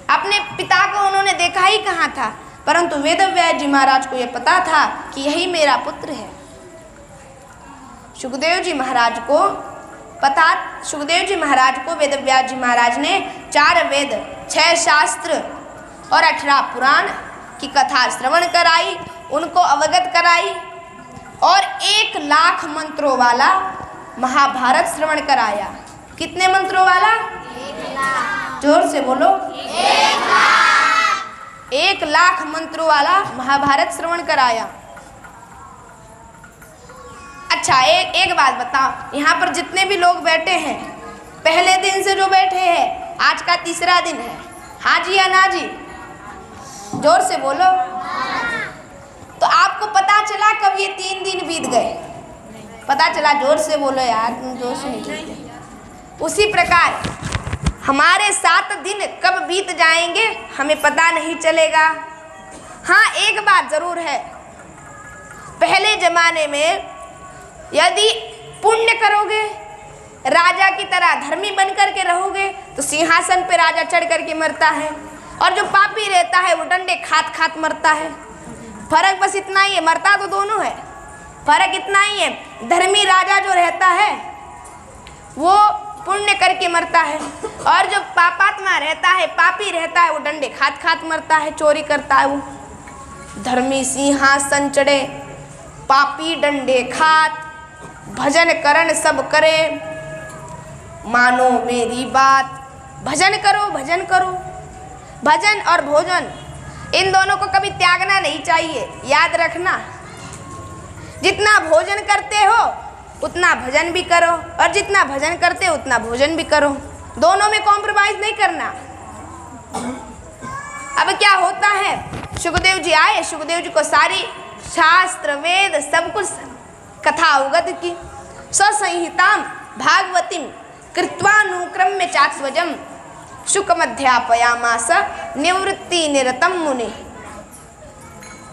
अपने पिता को उन्होंने देखा ही कहाँ था, परंतु वेदव्यास जी महाराज को यह पता था कि यही मेरा पुत्र है। सुखदेव जी महाराज को वेदव्यास जी महाराज ने 4 वेद, 6 शास्त्र और 18 पुराण की कथा श्रवण कराई, उनको अवगत कराई, और 1 लाख मंत्रों वाला महाभारत श्रवण कराया। कितने मंत्रों वाला? 1 लाख। जोर से बोलो। 1 लाख मंत्रों वाला महाभारत श्रवण कराया। अच्छा एक बात बताओ, यहाँ पर जितने भी लोग बैठे हैं, पहले दिन से जो बैठे हैं, आज का तीसरा दिन है, हाँ जी या ना जी? जोर से बोलो। तो आपको पता चला कब ये 3 दिन बीत गए? पता चला? जोर से बोलो यार, तुम जोर से नहीं बोलते। उसी प्रकार हमारे 7 दिन कब बीत जाएंगे हमें पता नहीं चलेगा। हाँ एक बात जरूर है, पहले जमाने में यदि पुण्य करोगे, राजा की तरह धर्मी बन करके रहोगे, तो सिंहासन पे राजा चढ़ करके मरता है, और जो पापी रहता है वो डंडे खात खात मरता है। फर्क बस इतना ही है, मरता तो दोनों है, फर्क इतना ही है। धर्मी राजा जो रहता है वो पुण्य करके मरता है, और जो पापात्मा रहता है, पापी रहता है, वो डंडे खात खात मरता है, चोरी करता है। वो धर्मी सिंहासन चढ़े, पापी डंडे खात, भजन करन सब करे, मानो मेरी बात। भजन करो, भजन करो। भजन और भोजन इन दोनों को कभी त्यागना नहीं चाहिए। याद रखना, जितना भोजन करते हो उतना भजन भी करो, और जितना भजन करते हो उतना भोजन भी करो। दोनों में कॉम्प्रोमाइज नहीं करना। अब क्या होता है, सुखदेव जी आए, सुखदेव जी को सारी शास्त्र वेद सब कुछ कथा अवगत की। ससंहिताम भागवतीम कृत्वानुक्रम्य चास्वजम शुकमध्यापयामास निवृत्ति निरतम मुनि।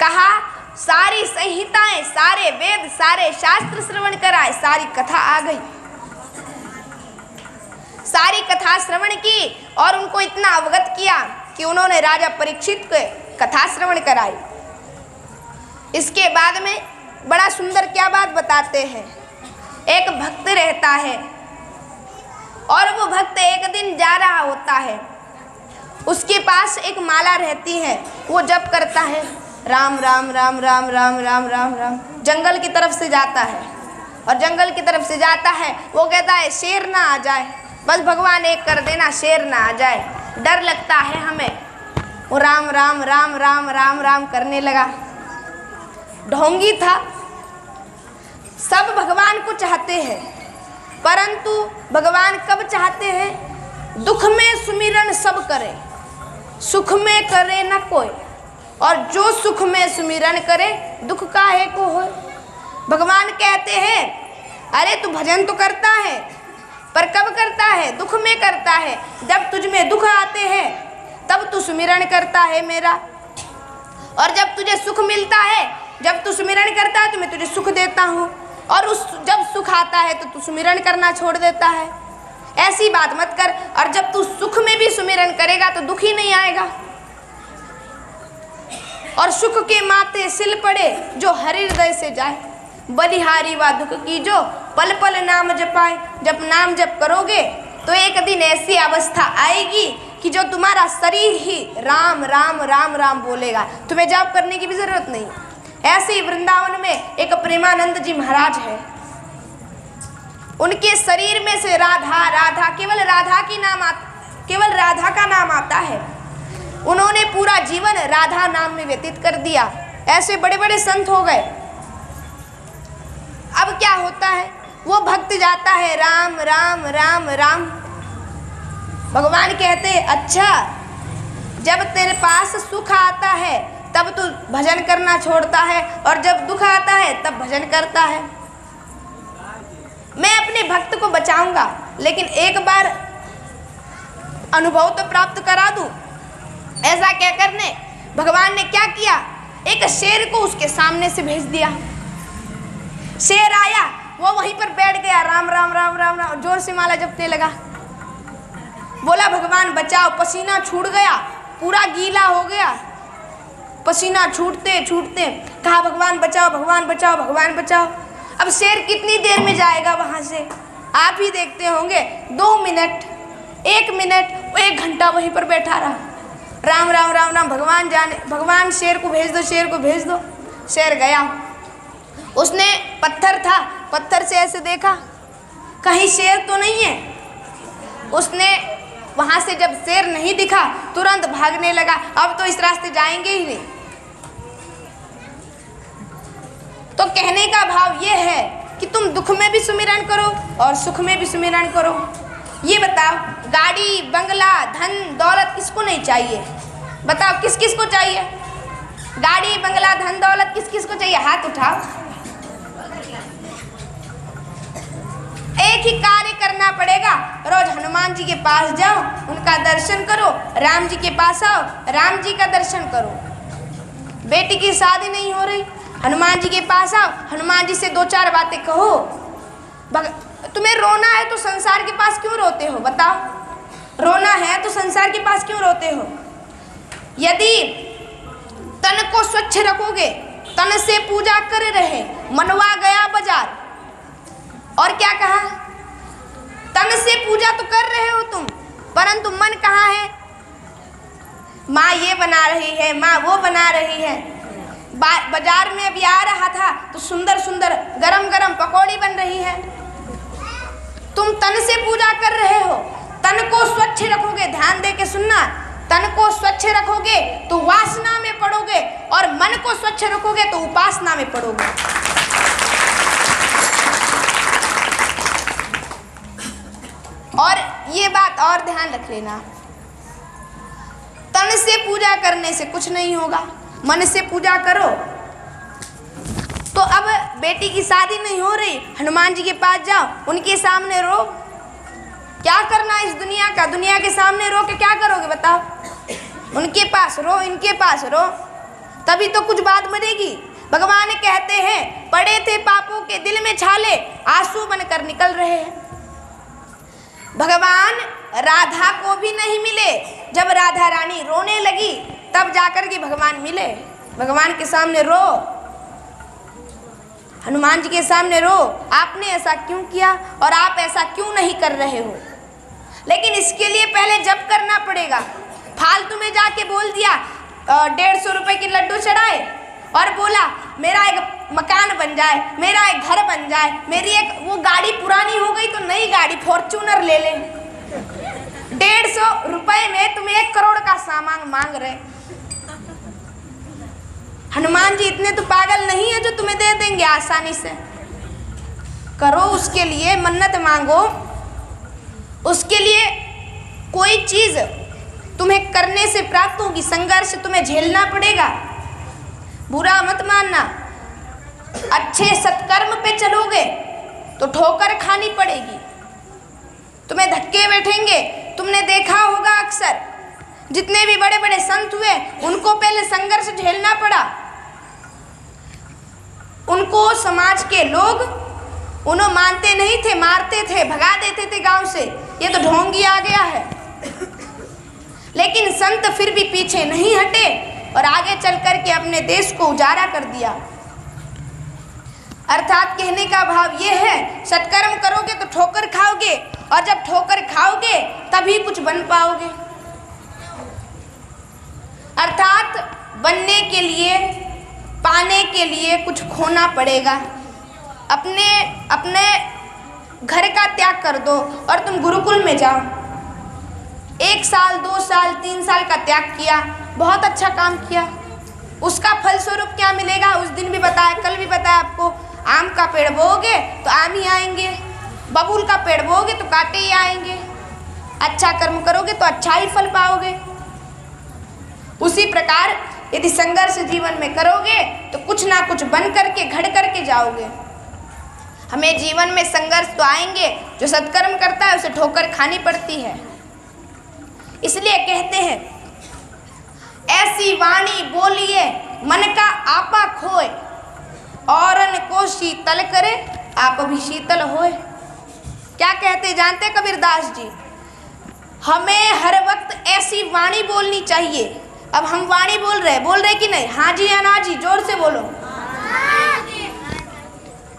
कहा सारी संहिताएं, सारे वेद, सारे शास्त्र श्रवण कराए, सारी कथा आ गई। सारी कथा श्रवण की और उनको इतना अवगत किया कि उन्होंने राजा परीक्षित को कथा श्रवण कराई। इसके बाद में बड़ा सुंदर क्या बात बताते हैं। एक भक्त रहता है और वो भक्त एक दिन जा रहा होता है, उसके पास एक माला रहती है, वो जप करता है राम राम राम राम राम राम राम राम। जंगल की तरफ से जाता है और जंगल की तरफ से जाता है, वो कहता है शेर ना आ जाए, बस भगवान एक कर देना, शेर ना आ जाए, डर लगता है हमें। वो राम राम राम राम राम राम करने लगा। ढोंगी था, सब भगवान को चाहते हैं, परंतु भगवान कब चाहते हैं, दुख में सुमिरन सब करे, सुख में करे न कोई, और जो सुख में सुमिरन करे दुख काहे को हो। भगवान कहते हैं अरे तू भजन तो करता है, पर कब करता है, दुख में करता है। जब तुझ में दुख आते हैं तब तू सुमिरन करता है मेरा, और जब तुझे सुख मिलता है, जब तू सुमिरन करता है तो मैं तुझे सुख देता हूँ, और उस जब सुख आता है तो तू सुमिरन करना छोड़ देता है। ऐसी बात मत कर, और जब तू सुख में भी सुमिरन करेगा तो दुख ही नहीं आएगा। और सुख के माथे सिल पड़े जो हरि हृदय से जाए, बलिहारी व दुख की जो पल पल नाम जपाए। जब नाम जप करोगे तो एक दिन ऐसी अवस्था आएगी कि जो तुम्हारा शरीर ही राम राम राम राम बोलेगा, तुम्हें जप करने की भी जरूरत नहीं। ऐसे ही वृंदावन में एक प्रेमानंद जी महाराज है, उनके शरीर में से राधा राधा केवल राधा की नाम केवल राधा का नाम आता है। उन्होंने पूरा जीवन राधा नाम में व्यतीत कर दिया। ऐसे बड़े बड़े संत हो गए। अब क्या होता है, वो भक्त जाता है राम राम राम राम। भगवान कहते हैं अच्छा, जब तेरे पास सुख आता है तब तू भजन करना छोड़ता है, और जब दुख आता है तब भजन करता है। मैं अपने भक्त को बचाऊंगा, लेकिन एक बार अनुभव तो प्राप्त करा दूं। ऐसा कहकर ने भगवान ने क्या किया, एक शेर को उसके सामने से भेज दिया। शेर आया, वो वहीं पर बैठ गया, राम राम राम राम राम जोर से माला जपने लगा। बोला भगवान बचाओ, पसीना छूट गया, पूरा गीला हो गया, पसीना छूटते छूटते कहा भगवान बचाओ भगवान बचाओ भगवान बचाओ। अब शेर कितनी देर में जाएगा वहाँ से, आप ही देखते होंगे। 2 मिनट, 1 मिनट, 1 घंटा वहीं पर बैठा रहा। राम राम राम राम भगवान जाने, भगवान शेर को भेज दो, शेर को भेज दो। शेर गया, उसने पत्थर था, पत्थर से ऐसे देखा कहीं शेर तो नहीं है। उसने वहाँ से जब शेर नहीं दिखा तुरंत भागने लगा, अब तो इस रास्ते जाएंगे ही नहीं। तो कहने का भाव ये है कि तुम दुख में भी सुमिरन करो और सुख में भी सुमिरन करो। ये बताओ, गाड़ी बंगला धन दौलत किसको नहीं चाहिए? बताओ किस किस को चाहिए? गाड़ी बंगला धन दौलत किस किस को चाहिए? हाथ उठाओ। एक ही कार्य करना पड़ेगा, रोज हनुमान जी के पास जाओ, उनका दर्शन करो, राम जी के पास आओ, राम जी का दर्शन करो। बेटी की शादी नहीं हो रही, हनुमान जी के पास आओ, हनुमान जी से 2-4 बातें कहो। तुम्हें रोना है तो संसार के पास क्यों रोते हो? बताओ, रोना है तो संसार के पास क्यों रोते हो? यदि तन को स्वच्छ रखोगे, तन से पूजा कर रहे, मनवा गया बाजार। और क्या कहा? तन से पूजा तो कर रहे हो तुम, परंतु मन कहाँ है? माँ ये बना रही है, माँ वो बना रही है। बाजार में अभी आ रहा था तो सुंदर सुंदर गरम गरम पकौड़ी बन रही है। तुम तन से पूजा कर रहे हो, तन को स्वच्छ रखोगे, ध्यान दे के सुनना, तन को स्वच्छ रखोगे तो वासना में पड़ोगे और मन को स्वच्छ रखोगे तो उपासना में पड़ोगे। और ये बात और ध्यान रख लेना, तन से पूजा करने से कुछ नहीं होगा, मन से पूजा करो। तो अब बेटी की शादी नहीं हो रही, हनुमान जी के पास जाओ, उनके सामने रो। क्या करना इस दुनिया का, दुनिया के सामने रो के क्या करोगे बताओ? उनके पास रो, इनके पास रो, तभी तो कुछ बात बनेगी। भगवान कहते हैं पड़े थे पापों के दिल में छाले, आंसू बनकर निकल रहे हैं। भगवान राधा को भी नहीं मिले, जब राधा रानी रोने लगी तब जाकर के भगवान मिले। भगवान के सामने रो, हनुमान जी के सामने रो, आपने ऐसा क्यों किया और आप ऐसा क्यों नहीं कर रहे हो। लेकिन इसके लिए पहले जप करना पड़ेगा। फालतू में जाके बोल दिया 150 रुपए के लड्डू चढ़ाए और बोला मेरा एक मकान बन जाए, मेरा एक घर बन जाए, मेरी एक वो गाड़ी पुरानी हो गई तो नई गाड़ी फॉर्च्यूनर ले लें। 150 रुपए में तुम 1 करोड़ का सामान मांग रहे। हनुमान जी इतने तो पागल नहीं है जो तुम्हें दे देंगे आसानी से। करो, उसके लिए मन्नत मांगो, उसके लिए कोई चीज तुम्हें करने से प्राप्त होगी, संघर्ष तुम्हें झेलना पड़ेगा। बुरा मत मानना, अच्छे सत्कर्म पे चलोगे तो ठोकर खानी पड़ेगी, तुम्हें धक्के बैठेंगे। तुमने देखा होगा अक्सर जितने भी बड़े बड़े संत हुए उनको पहले संघर्ष झेलना पड़ा। उनको समाज के लोग उन्हें मानते नहीं थे, मारते थे, भगा देते थे गांव से, ये तो ढोंगी आ गया है। लेकिन संत फिर भी पीछे नहीं हटे और आगे चल कर के अपने देश को उजाड़ा कर दिया। अर्थात कहने का भाव ये है, सत्कर्म करोगे तो ठोकर खाओगे और जब ठोकर खाओगे तभी कुछ बन पाओगे। अर्थात बनने के लिए, पाने के लिए कुछ खोना पड़ेगा। अपने घर का त्याग कर दो और तुम गुरुकुल में जाओ। 1 साल, 2 साल, 3 साल का त्याग किया, बहुत अच्छा काम किया, उसका फलस्वरूप क्या मिलेगा उस दिन भी बताया, कल भी बताया आपको। आम का पेड़ बोओगे तो आम ही आएंगे, बबूल का पेड़ बोओगे तो कांटे ही आएंगे। अच्छा कर्म करोगे तो अच्छा ही फल पाओगे। उसी प्रकार यदि संघर्ष जीवन में करोगे तो कुछ ना कुछ बन करके, घड़ करके जाओगे। हमें जीवन में संघर्ष तो आएंगे, जो सत्कर्म करता है उसे ठोकर खानी पड़ती है। इसलिए कहते हैं ऐसी वाणी बोलिए मन का आपा खोए, औरन को शीतल करे आप भी शीतल होए। क्या कहते जानते कबीरदास जी, हमें हर वक्त ऐसी वाणी बोलनी चाहिए। अब हम वाणी बोल रहे कि नहीं? हाँ जी या ना जी, जोर से बोलो।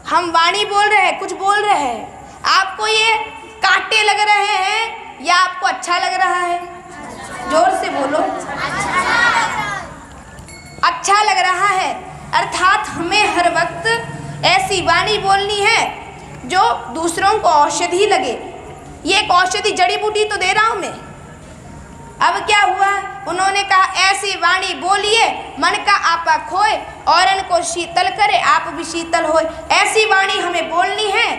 हम वाणी बोल रहे हैं, कुछ बोल रहे हैं। आपको ये कांटे लग रहे हैं या आपको अच्छा लग रहा है? जोर से बोलो। अच्छा लग रहा है। अर्थात हमें हर वक्त ऐसी वाणी बोलनी है जो दूसरों को औषधि लगे। ये एक औषधि जड़ी बूटी तो दे रहा हूं मैं। अब क्या हुआ, उन्होंने कहा ऐसी वाणी बोलिए मन का आपा खोए, औरन को शीतल करे आप भी शीतल होए। ऐसी वाणी हमें बोलनी है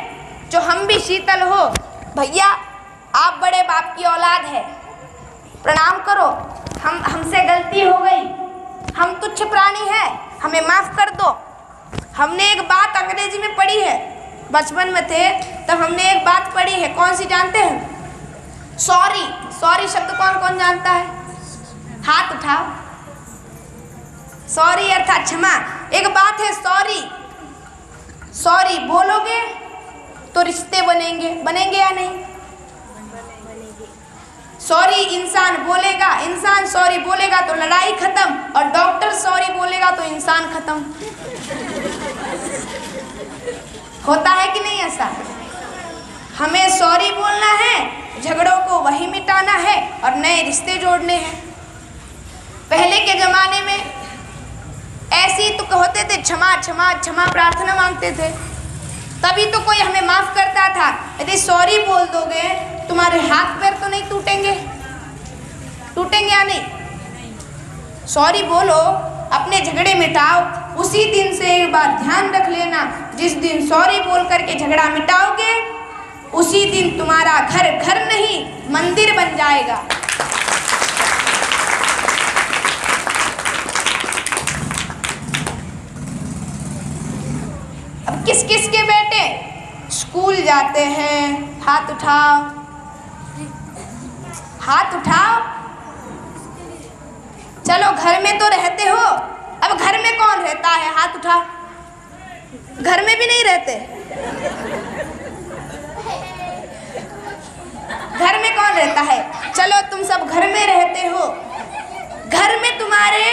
जो हम भी शीतल हो। भैया आप बड़े बाप की औलाद है, प्रणाम करो, हमसे गलती हो गई, हम तुच्छ प्राणी हैं, हमें माफ़ कर दो। हमने एक बात अंग्रेजी में पढ़ी है, बचपन में थे तब हमने एक बात पढ़ी है, कौन सी जानते हैं? सॉरी। सॉरी शब्द कौन कौन जानता है? हाथ उठाओ। सॉरी अर्थात क्षमा। एक बात है सॉरी, सॉरी बोलोगे तो रिश्ते बनेंगे या नहीं? सॉरी इंसान बोलेगा, इंसान सॉरी बोलेगा तो लड़ाई खत्म, और डॉक्टर सॉरी बोलेगा तो इंसान खत्म। होता है कि नहीं ऐसा? हमें सॉरी बोलना है, झगड़ों को वही मिटाना है और नए रिश्ते जोड़ने हैं। पहले के ज़माने में ऐसे ही तो होते थे, क्षमा क्षमा क्षमा प्रार्थना मांगते थे, तभी तो कोई हमें माफ करता था। यदि सॉरी बोल दोगे तुम्हारे हाथ पैर तो नहीं टूटेंगे? टूटेंगे या नहीं? सॉरी बोलो, अपने झगड़े मिटाओ। उसी दिन से एक बात ध्यान रख लेना, जिस दिन सॉरी बोल करके झगड़ा मिटाओगे उसी दिन तुम्हारा घर घर नहीं मंदिर बन जाएगा। अब किस किस के बेटे स्कूल जाते हैं? हाथ उठाओ, हाथ उठाओ। चलो घर में तो रहते हो, अब घर में कौन रहता है? हाथ उठाओ। घर में भी नहीं रहते? घर में कौन रहता है? चलो तुम सब घर में रहते हो, घर में तुम्हारे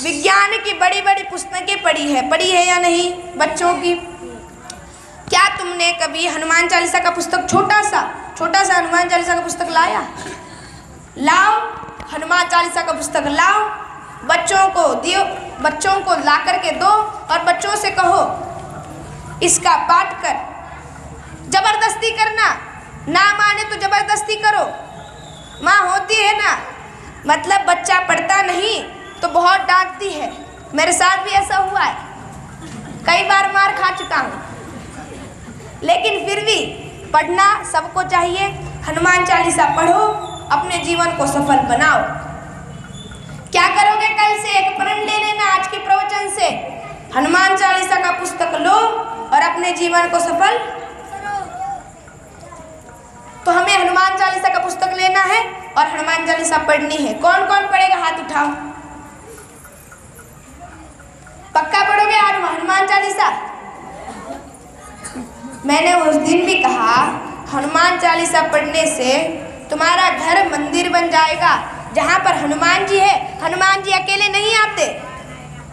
विज्ञान की बड़ी बड़ी पुस्तकें पढ़ी है या नहीं बच्चों की? क्या तुमने कभी हनुमान चालीसा का पुस्तक छोटा सा हनुमान चालीसा का पुस्तक लाया? लाओ, हनुमान चालीसा का पुस्तक लाओ, बच्चों को दियो, बच्चों को ला करके दो और बच्चों से कहो इसका पाठ कर। जबरदस्ती करना, ना माने तो जबरदस्ती करो। माँ होती है ना, मतलब बच्चा पढ़ता नहीं तो बहुत डांटती है। मेरे साथ भी ऐसा हुआ है, कई बार मार खा चुका हूँ, लेकिन फिर भी पढ़ना सबको चाहिए। हनुमान चालीसा पढ़ो, अपने जीवन को सफल बनाओ। क्या करोगे? कल से एक प्रण ले लेना आज के प्रवचन से, हनुमान चालीसा का पुस्तक लो और अपने जीवन को सफल। तो हमें हनुमान चालीसा का पुस्तक लेना है और हनुमान चालीसा पढ़नी है। कौन कौन पढ़ेगा? हाथ उठाओ। पक्का पढ़ोगे हनुमान चालीसा? मैंने उस दिन भी कहा हनुमान चालीसा पढ़ने से तुम्हारा घर मंदिर बन जाएगा। जहाँ पर हनुमान जी है, हनुमान जी अकेले नहीं आते,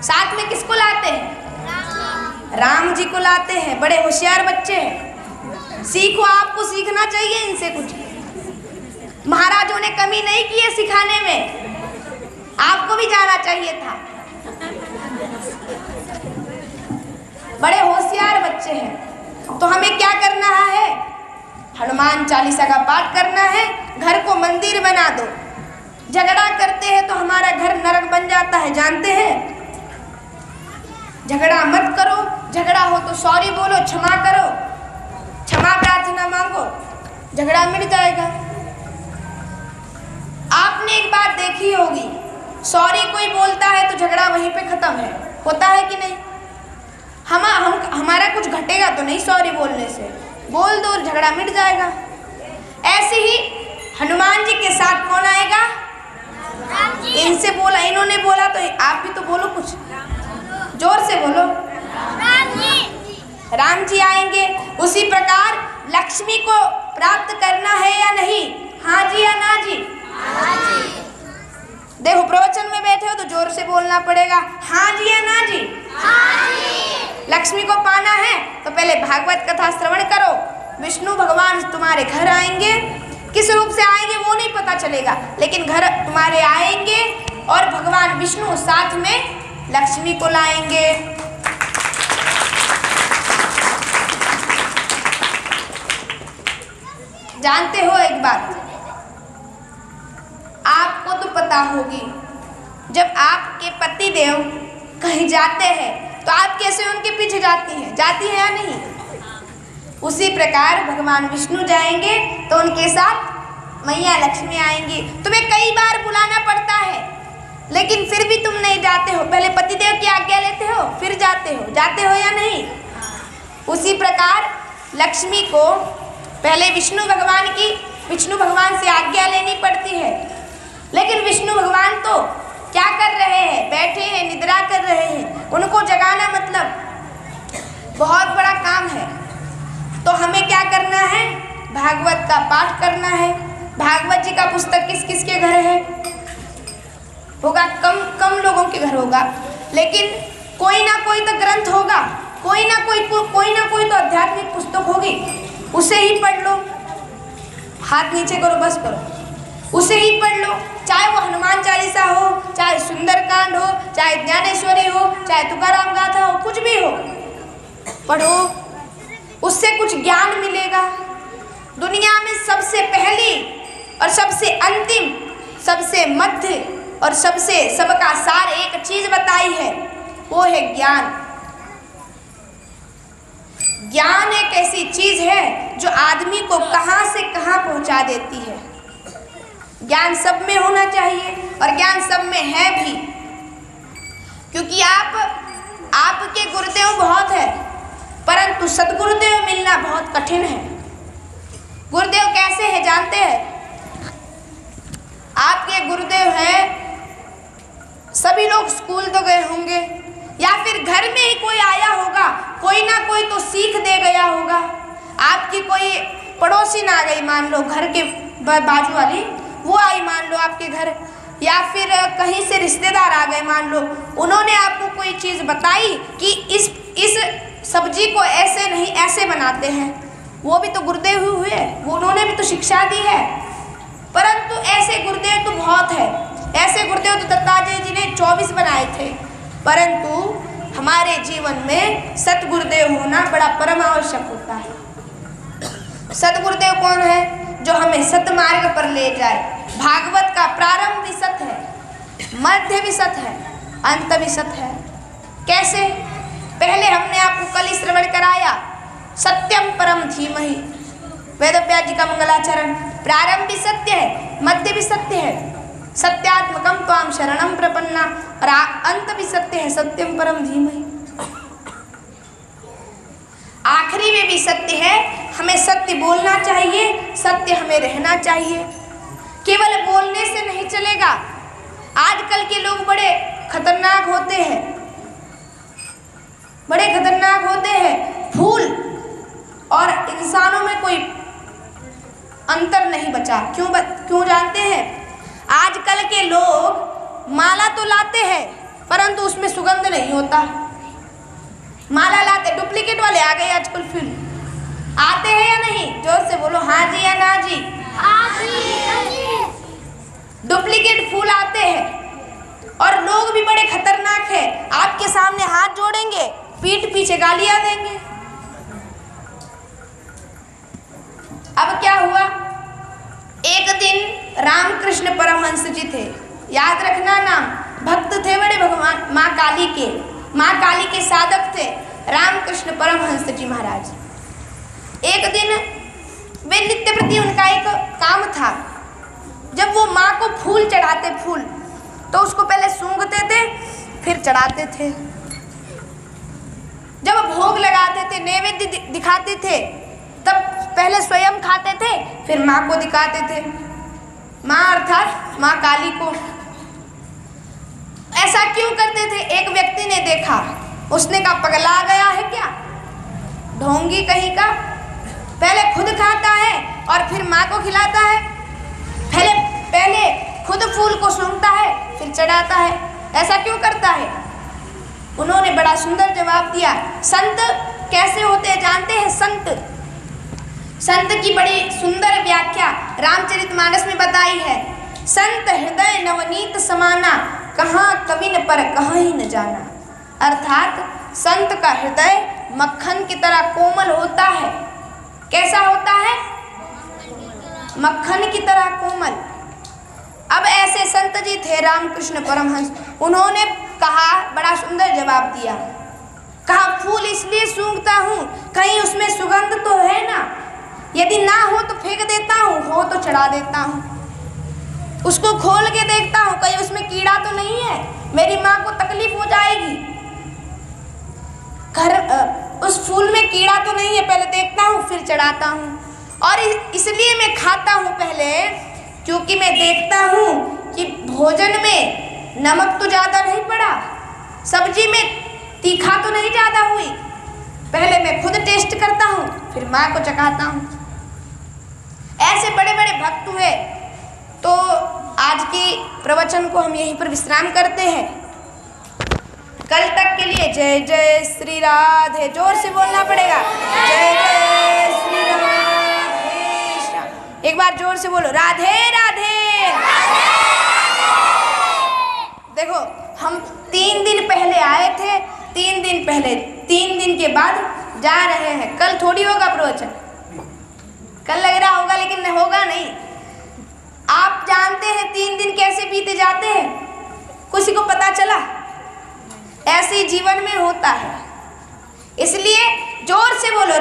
साथ में किसको लाते हैं? राम जी को लाते हैं। बड़े होशियार बच्चे हैं, सीखो, आपको सीखना चाहिए इनसे कुछ। महाराजों ने कमी नहीं की है सिखाने में, आपको भी जाना चाहिए था। बड़े होशियार बच्चे हैं। तो हमें क्या करना है? हनुमान चालीसा का पाठ करना है, घर को मंदिर बना दो। झगड़ा करते हैं तो हमारा घर नरक बन जाता है, जानते हैं? झगड़ा मत करो, झगड़ा हो तो सॉरी बोलो, क्षमा करो, क्षमा प्रार्थना मांगो, झगड़ा मिट जाएगा। आपने एक बात देखी होगी, सॉरी कोई बोलता है तो झगड़ा वहीं पे खत्म है, होता है कि नहीं? हमारा कुछ घटेगा तो नहीं सॉरी बोलने से, बोल दो, झगड़ा मिट जाएगा। ऐसे ही हनुमान जी के साथ कौन आएगा? इनसे बोला, इन्होंने बोला तो आप भी तो बोलो, कुछ जोर से बोलो। राम जी आएंगे। उसी प्रकार लक्ष्मी को प्राप्त करना है या नहीं? हाँ जी या ना जी? देखो प्रवचन में बैठे हो तो जोर से बोलना पड़ेगा, हाँ जी या ना जी? लक्ष्मी को पाना है तो पहले भागवत कथा श्रवण करो। विष्णु भगवान तुम्हारे घर आएंगे, किस रूप से आएंगे वो नहीं पता चलेगा, लेकिन घर तुम्हारे आएंगे और भगवान विष्णु साथ में लक्ष्मी को लाएंगे। जानते हो एक बात, आपको तो पता होगी, जब आपके पति देव कहीं जाते हैं तो आप कैसे उनके पीछे जाती है या नहीं? उसी प्रकार भगवान विष्णु जाएंगे तो उनके साथ मैया लक्ष्मी आएंगी। तुम्हें कई बार बुलाना पड़ता है लेकिन फिर भी तुम नहीं जाते हो, पहले पतिदेव की आज्ञा लेते हो फिर जाते हो या नहीं? उसी प्रकार लक्ष्मी को पहले विष्णु भगवान से आज्ञा लेनी पड़ती है, लेकिन विष्णु भगवान तो क्या कर रहे हैं? बैठे हैं, निद्रा कर रहे हैं। उनको जगाना मतलब बहुत बड़ा काम है। तो हमें क्या करना है? भागवत का पाठ करना है। भागवत जी का पुस्तक किस किस के घर है? होगा कम लोगों के घर होगा, लेकिन कोई ना कोई तो ग्रंथ होगा, कोई ना कोई तो आध्यात्मिक पुस्तक होगी, उसे ही पढ़ लो। हाथ नीचे करो, बस करो। उसे ही पढ़ लो, चाहे वो हनुमान चालीसा हो, चाहे सुंदरकांड हो, चाहे ज्ञानेश्वरी हो, चाहे तुकाराम गाथा हो, कुछ भी हो, पढ़ो, उससे कुछ ज्ञान मिलेगा। दुनिया में सबसे पहली और सबसे अंतिम, सबसे मध्य और सबका सार एक चीज बताई है, वो है ज्ञान। ज्ञान एक ऐसी चीज है जो आदमी को कहां से कहां पहुंचा देती है। ज्ञान सब में होना चाहिए और ज्ञान सब में है भी, क्योंकि आपके गुरुदेव बहुत है, परंतु सदगुरुदेव मिलना बहुत कठिन है। गुरुदेव कैसे है जानते हैं? आपके गुरुदेव हैं, सभी लोग स्कूल तो गए होंगे या फिर घर में ही कोई आया होगा, कोई ना कोई तो सीख दे गया होगा। आपकी कोई पड़ोसी ना आ गई, मान लो घर के बाजू वाली वो आई मान लो आपके घर, या फिर कहीं से रिश्तेदार आ गए मान लो, उन्होंने आपको कोई चीज़ बताई कि इस सब्जी को ऐसे नहीं ऐसे बनाते हैं, वो भी तो गुरुदेव हुए, वो उन्होंने भी तो शिक्षा दी है। परंतु ऐसे गुरुदेव तो बहुत है, ऐसे गुरुदेव तो दत्तात्रेय जी ने 24 बनाए थे। परंतु हमारे जीवन में सतगुरुदेव होना बड़ा परम आवश्यक होता है। सतगुरुदेव कौन है? जो हमें सत मार्ग पर ले जाए। भागवत का प्रारंभ भी सत है, मध्य भी सत है, अंत भी सत है। कैसे? पहले हमने आपको कल श्रवण कराया, सत्यम परम धीमहि, वेदव्यास जी का मंगलाचरण। प्रारंभ भी सत्य है, मध्य भी सत्य है, सत्यात्मकम त्वाम शरणम प्रपन्ना, और अंत भी सत्य है, सत्यम परम धीमहि। आखिरी में भी सत्य है। हमें सत्य बोलना चाहिए, सत्य हमें रहना चाहिए। केवल बोलने से नहीं चलेगा। आजकल के लोग बड़े खतरनाक होते हैं, बड़े खतरनाक होते हैं। फूल और इंसानों में कोई अंतर नहीं बचा। क्यों जानते हैं? आजकल के लोग माला तो लाते हैं, परंतु उसमें सुगंध नहीं होता। माला लाते, डुप्लीकेट वाले आ गए आजकल। फिर आते हैं या नहीं? जोर से बोलो, हाँ जी या ना जी? डुप्लीकेट फूल आते हैं और लोग भी बड़े खतरनाक हैं। आपके सामने हाथ जोड़ेंगे, पीठ पीछे गालियां देंगे। अब क्या हुआ? एक दिन रामकृष्ण परमहंस जी थे, याद रखना नाम, भक्त थे बड़े भगवान माँ काली के, माँ काली के साधक थे रामकृष्ण परमहंस जी महाराज। एक दिन वे नित्य प्रति उनका एक काम था, जब वो माँ को फूल चढ़ाते, फूल तो उसको पहले सूंघते थे फिर चढ़ाते थे। जब भोग लगाते थे, नैवेद्य दिखाते थे, तब पहले स्वयं खाते थे फिर माँ को दिखाते थे, माँ अर्थात माँ काली को। ऐसा क्यों करते थे? एक व्यक्ति ने देखा, उसने कहा पगला गया है क्या, ढोंगी कहीं का, पहले खुद खाता है और फिर माँ को खिलाता है, पहले खुद फूल को सूंघता है फिर चढ़ाता है, ऐसा क्यों करता है? उन्होंने बड़ा सुंदर जवाब दिया। संत कैसे होते हैं जानते हैं? संत की बड़ी सुंदर व्याख्या रामचरितमानस में बताई है। संत हृदय नवनीत समाना, कहाँ कविन पर कहाँ ही न जाना। अर्थात संत का हृदय मक्खन की तरह कोमल होता है। कैसा होता है? मक्खन की तरह कोमल। अब ऐसे संत जी थे रामकृष्ण परमहंस, उन्होंने कहा, बड़ा सुंदर जवाब दिया, कहा फूल इसलिए सूंघता हूँ कहीं उसमें सुगंध तो है ना, यदि ना हो तो फेंक देता हूँ, हो तो चढ़ा देता हूँ। उसको खोल के देखता हूँ कहीं उसमें कीड़ा तो नहीं है, मेरी माँ को तकलीफ हो जाएगी। उस फूल में कीड़ा तो नहीं है, पहले देखता हूँ फिर चढ़ाता हूँ। और इसलिए मैं खाता हूँ पहले, क्योंकि मैं देखता हूँ कि भोजन में नमक तो ज़्यादा नहीं पड़ा, सब्जी में तीखा तो नहीं ज़्यादा हुई, पहले मैं खुद टेस्ट करता हूँ फिर माँ को चखाता हूँ। ऐसे बड़े बड़े भक्त हुए। तो आज की प्रवचन को हम यहीं पर विश्राम करते हैं। कल तक के लिए जय जय श्री राधे, जोर से बोलना पड़ेगा, जय जय श्री राधे। एक बार जोर से बोलो, राधे राधे। देखो, हम 3 दिन पहले आए थे, 3 दिन पहले, 3 दिन के बाद जा रहे हैं। कल थोड़ी होगा प्रवचन, कल लग रहा होगा लेकिन होगा नहीं। आप जानते हैं 3 दिन कैसे बीते जाते हैं? किसी को पता चला? ऐसे जीवन में होता है। इसलिए जोर से बोलो,